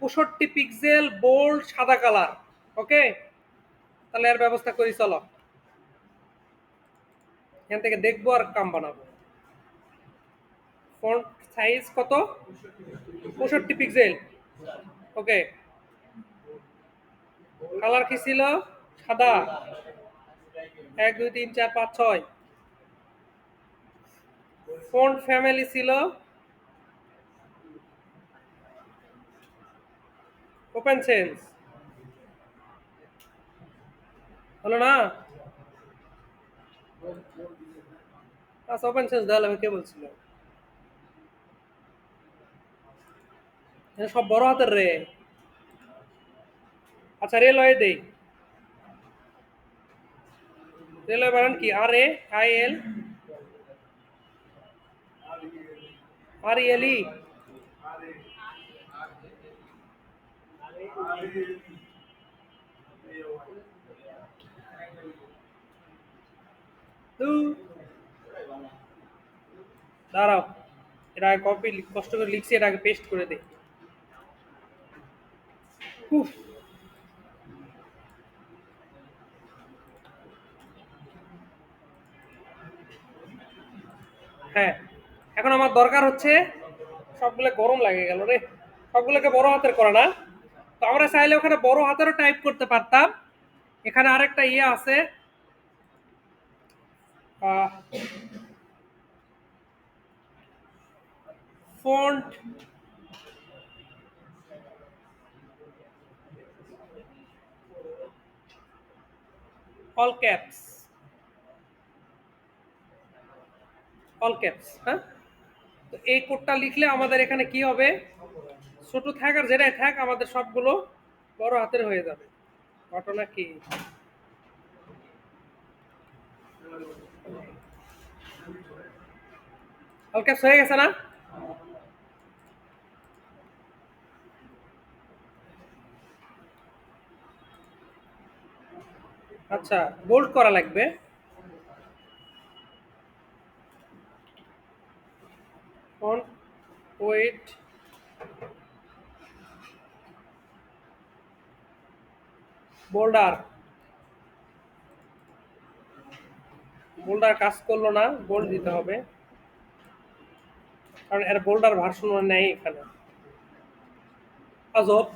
65 পিক্সেল, বোল্ড, সাদা কালার। ওকে, তাহলে এর ব্যবস্থা করি, চলো এখান থেকে দেখবো আর কাম বানাবো। ফন্ট সাইজ কত? 65 পিক্সেল। ওকে, কালার কি ছিল? সাদা। 1 2 3 4 5 6। ফন্ট ফ্যামিলি ছিল ওপেন সেন্স। হলো না? আচ্ছা, ওপেন সেন্স দেওয়া লাগবে, কে বলছিল? সব বড় হাতের রে। আচ্ছা, রেলওয়ে দেই। রেলওয়ে বানান কি? RAIL, RELE। দাঁড়াও, এটা আগে কপি কষ্ট করে লিখছি, এটা আগে পেস্ট করে দিই। উফ, হ্যাঁ, এখন আমার দরকার হচ্ছে, সবগুলো গরম লাগে গেল রে, সবগুলোকে বড় হাতের করে না। তো আমরা চাইলে ওখানে বড় হাতেরও টাইপ করতে পারতাম। এখানে আরেকটা আছে, font all caps, all caps. হ্যাঁ, তো এই কোডটা লিখলে আমাদের এখানে কি হবে, ছোট থাক আর যেটাই থাক আমাদের সবগুলো বড় হাতের হয়ে যাবে। ঘটনা কি? অল ক্যাপস হয়ে গেছে না? আচ্ছা, বোল্ড করা লাগবে। ফন্ট ওয়েট বোল্ডার, বোল্ডার কাজ করলো না, বোল্ড দিতে হবে, কারণ এর বোল্ডার ভার্সন নেই এখানে। আজব।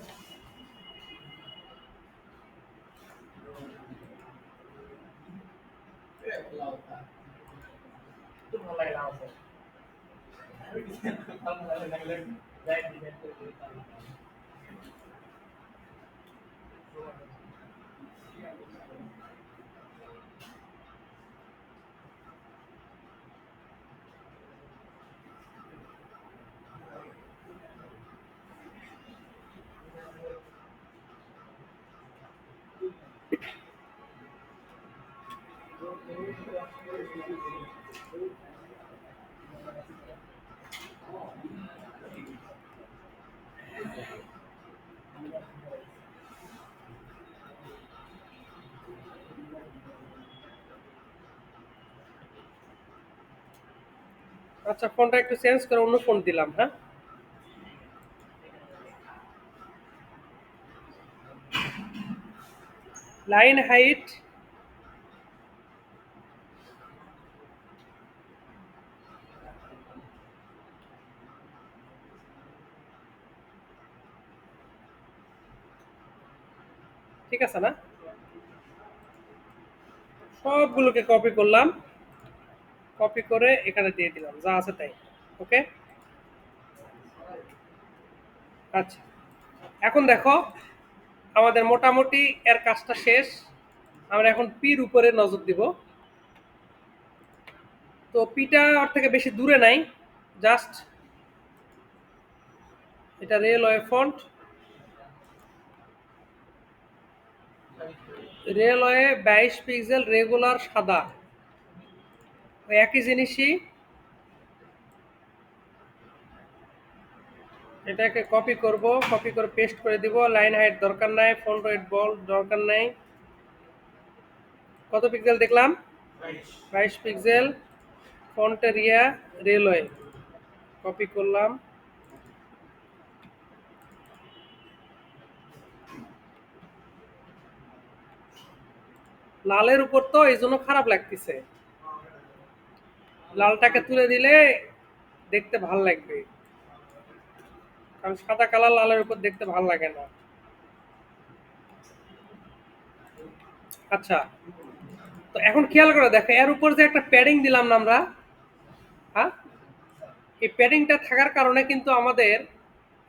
আচ্ছা, ফোনটা একটু চেঞ্জ করে অন্য ফোন দিলাম। হ্যাঁ, লাইন হাইট ঠিক আছে না? সবগুলোকে কপি করলাম, কপি করে এখানে দিয়ে দিলাম, যা আছে তাই। ওকে, আচ্ছা, এখন দেখো আমাদের মোটামুটি এর কাজটা শেষ। আমরা এখন পির উপরে নজর দিব। তো পিটা ওর থেকে বেশি দূরে নাই, জাস্ট এটা railway font, railway 22 pixel, regular, সাদা। ওই একই জিনিসই, এটাকে কপি করব, কপি করে পেস্ট করে দিব। লাইন হাইট দরকার নাই, ফন্ট ওয়েট বল দরকার নাই। কত পিক্সেল দেখলাম? 22 pixel. Font area railway copy করলাম। লালের উপর তো এই জন্য খারাপ লাগতেছে, লালটাকে তুলে দিলে দেখতে ভাল লাগবে, কারণ সাদা কালার লালের উপর দেখতে ভাল লাগে না। আচ্ছা, তো এখন খেয়াল করে দেখো, এর উপর যে একটা প্যাডিং দিলাম না আমরা, হ্যাঁ, এই প্যাডিংটা থাকার কারণে কিন্তু আমাদের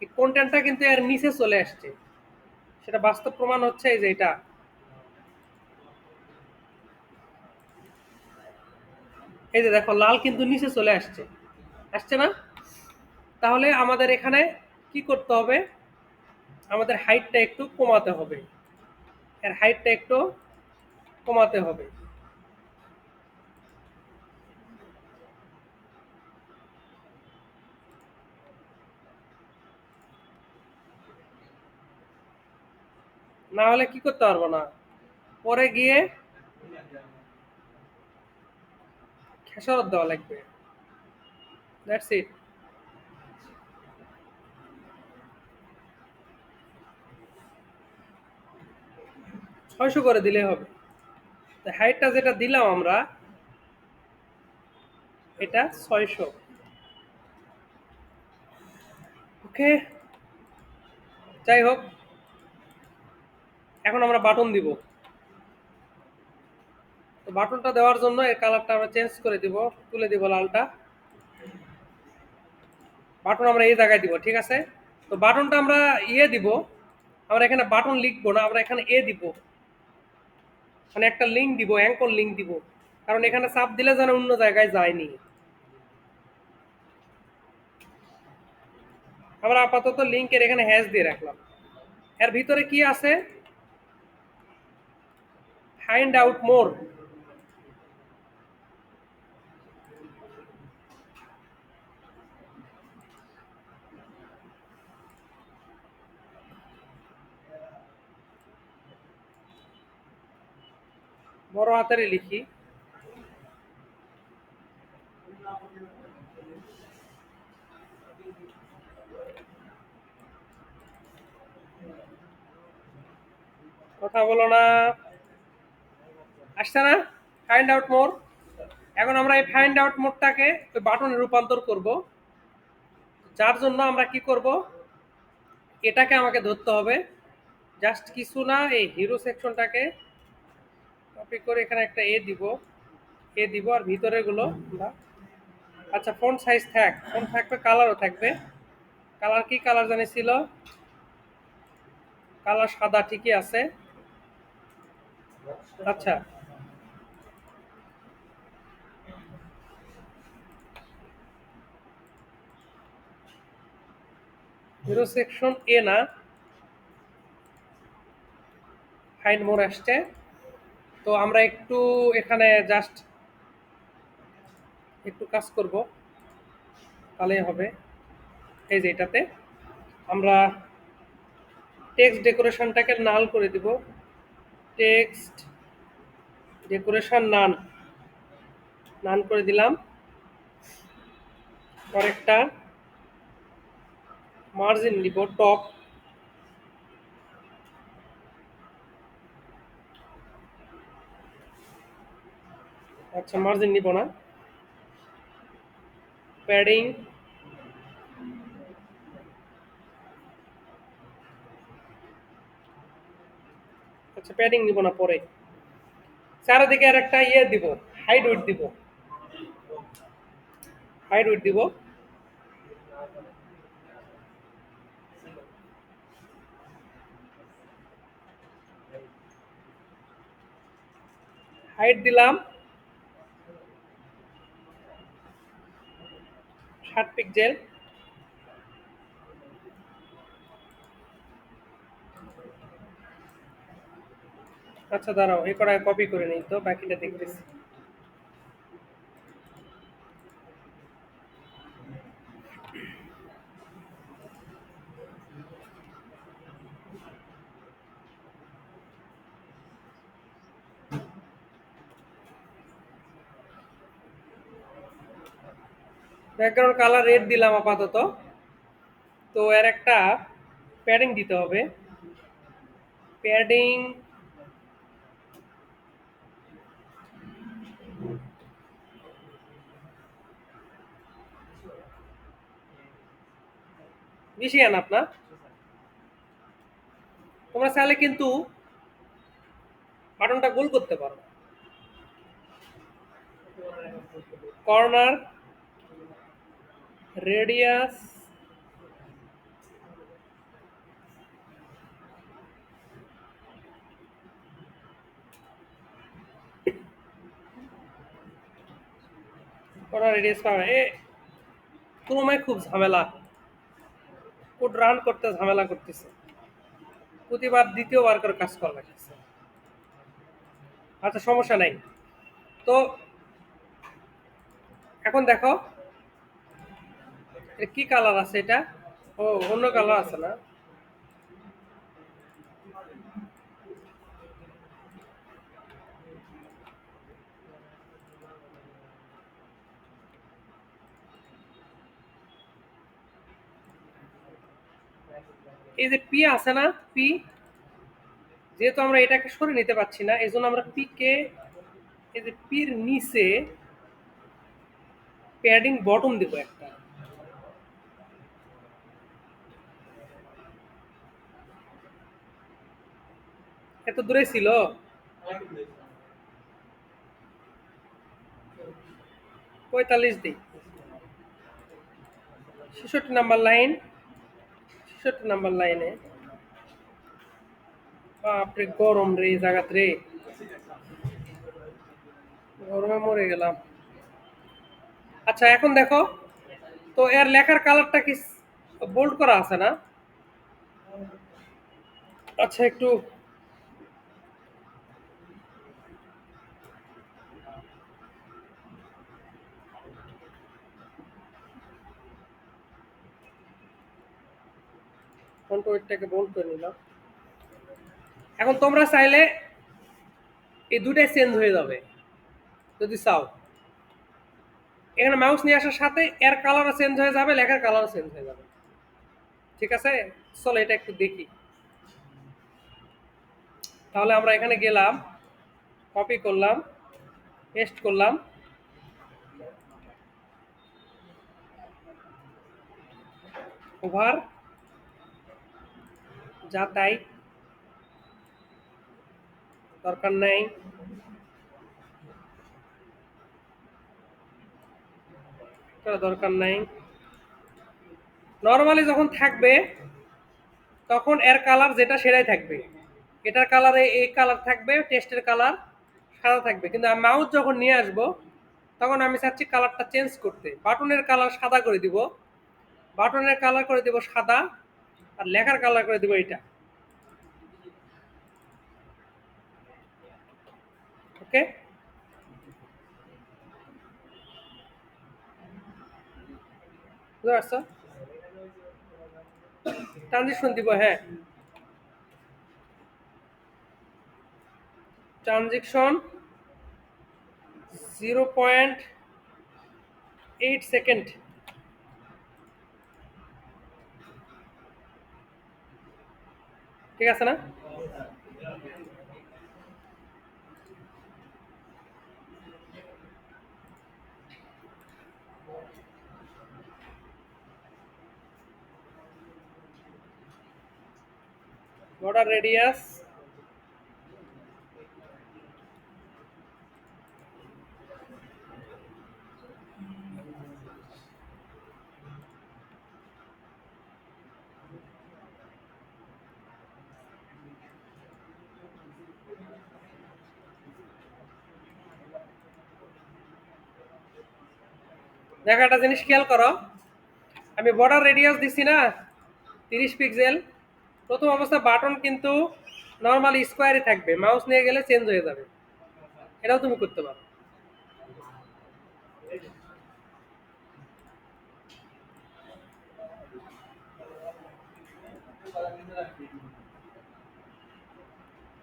এই কন্টেন্টটা কিন্তু এর নিচে চলে আসছে। সেটা বাস্তব প্রমাণ হচ্ছে এই যে এটা, এই যে দেখো লাল কিন্তু নিচে চলে আসছে, আসছে না? তাহলে আমাদের এখানে কি করতে হবে? আমাদের হাইটটা একটু কমাতে হবে, এর হাইটটা একটু কমাতে হবে। না হলে কি করতে পারবো না, পরে গিয়ে খেসারত দেওয়া লাগবে। That's it. 600 করে দিলেই হবে। হাইটটা যেটা দিলাম আমরা, এটা 600। ওকে, যাই হোক, এখন আমরা বাটন দিব। তো বাটনটা দেওয়ার জন্য এর কালারটা আমরা চেঞ্জ করে দিব, তুলে দিব লালটা। বাটন আমরা এই জায়গায় দিব, ঠিক আছে? তো বাটনটা আমরা দিব, আমরা এখানে বাটন লিখবো না, আমরা এখানে দিব, মানে একটা লিঙ্ক দিব, অ্যাঙ্কর লিঙ্ক দিব, কারণ এখানে চাপ দিলে যেন অন্য জায়গায় যায়নি। আমরা আপাতত লিঙ্কের এখানে হ্যাশ দিয়ে রাখলাম। এর ভিতরে কি আছে? ফাইন্ড আউট মোর। বড় হাতেরই লিখি। কথা বলো না, আসছে না? ফাইন্ড আউট মোর। এখন আমরা এই ফাইন্ড আউট মোডটাকে ওই বাটনে রূপান্তর করব, যার জন্য আমরা কি করব, এটাকে আমাকে ধরতে হবে। জাস্ট কিছু না, এই হিরো সেকশনটাকে কপি করে এখানে একটা দিব, দিব, আর ভিতরে গুলো আমরা, আচ্ছা ফন্ট সাইজ ফন্ট থাকবে, কালারও থাকবে। কালার কি কালার জানি ছিল? কালার সাদা, ঠিকই আছে। আচ্ছা, হিরো সেকশন না, ফাইন্ড মোর আসছে। তো আমরা একটু এখানে জাস্ট একটু কাজ করব, তাহলেই হবে। এই যে এটাতে আমরা টেক্সট ডেকোরেশনটাকে নাল করে দিব, টেক্সট ডেকোরেশন নান, নান করে দিলাম। আরেকটা মার্জিন নিব, টপ। আচ্ছা, মার্জিন নিব না। প্যাডিং, আচ্ছা প্যাডিং নিব না, পরে চারিদিকে আর একটা দিব, হাইড উইড দিব, হাইড উইড দিব। হাইট দিলাম 60 পিক্সেল। আচ্ছা দাঁড়াও, এ কটা কপি করে নিই, তো বাকিটা দেখতেছি। ব্যাকগ্রাউন্ড কালার রেড দিলাম আপাতত। তো এর একটা প্যাডিং দিতে হবে। প্যাডিং বেশি আন আপনার। তোমরা চাইলে কিন্তু বাটনটা গোল করতে পারো। কর্নার, রেডিয়াস, কর্নার রেডিয়াস পাবে। ক্রোমে খুব ঝামেলা, কোড রান করতে ঝামেলা করতেছে, প্রতিবার দ্বিতীয়বার করে কাজ করা লাগতেছে। আচ্ছা, সমস্যা নাই। তো এখন দেখো এটা কি কালার আছে এটা। ও, অন্য কালার আছে না। এই যে পি আছে না, পি, যেহেতু আমরা এটাকে সরিয়ে নিতে পারছি না, এই জন্য আমরা পি কে, এই যে পির নিচে প্যাডিং বটম দিব একটা। এত দূরে ছিল। 45 দিই। 66 নাম্বার লাইন, 66 নাম্বার লাইনে। বাপরে গরম রে এই জায়গাত রে, গরমে মরে গেলাম। আচ্ছা এখন দেখো, তো এর লেখার কালারটা কি বোল্ড করা আছে না? আচ্ছা একটু ফন্ট ওয়েটটাকে বোল্ড করে নিলাম। এখন তোমরা চাইলে এই দুটাই চেঞ্জ হয়ে যাবে যদি চাও। এখানে মাউস নিয়ে আসার সাথে এর কালারও চেঞ্জ হয়ে যাবে, লেখার কালারও চেঞ্জ হয়ে যাবে। ঠিক আছে, চলো এটা একটু দেখি। তাহলে আমরা এখানে গেলাম, কপি করলাম, পেস্ট করলাম, ওভার, যা তাই, দরকার নাই, দরকার নাই। নর্মালি যখন থাকবে তখন এর কালার যেটা সেটাই থাকবে। এটার কালারে এই কালার থাকবে, টেস্টের কালার সাদা থাকবে। কিন্তু আমি মাউস যখন নিয়ে আসব তখন আমি চাচ্ছি কালারটা চেঞ্জ করতে। বাটনের কালার সাদা করে দিব, বাটনের কালার করে দিব সাদা, আর লেখার কালার করে দিব এটা। ওকে, বুঝতে পারছো? ট্রানজিশন দিব, হ্যাঁ, ট্রানজিশন 0.8 সেকেন্ড। ঠিক আছে না? বর্ডার রেডিয়াস, দেখো একটা জিনিস খেয়াল করো, আমি বর্ডার রেডিয়াস দিছি না 30 পিক্সেল। প্রথম অবস্থা বাটন কিন্তু নর্মাল স্কোয়ারই থাকবে, মাউস নিয়ে গেলে চেঞ্জ হয়ে যাবে। এটাও তুমি করতে পারো।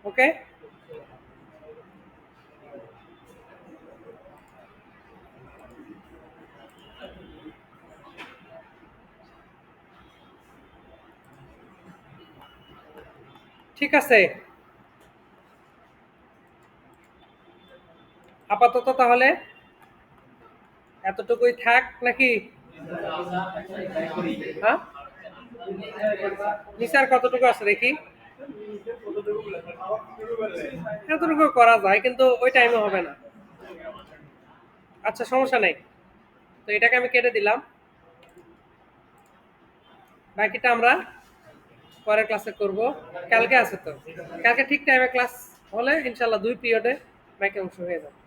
ওকে, ঠিক আছে, আপাতত তাহলে এতটুকুই থাক নাকি? হ্যাঁ, নিচে আর কতটুকু আছে দেখি। এতটুকু করা যায় কিন্তু ওই টাইমে হবে না। আচ্ছা সমস্যা নেই, তো এটাকে আমি কেটে দিলাম। বাকিটা আমরা পরের ক্লাসে করব। কালকে আছে তো, কালকে ঠিক টাইমে ক্লাস হলে ইনশাল্লাহ 2 পিরিয়ডে বাকি অংশ হয়ে যাবে।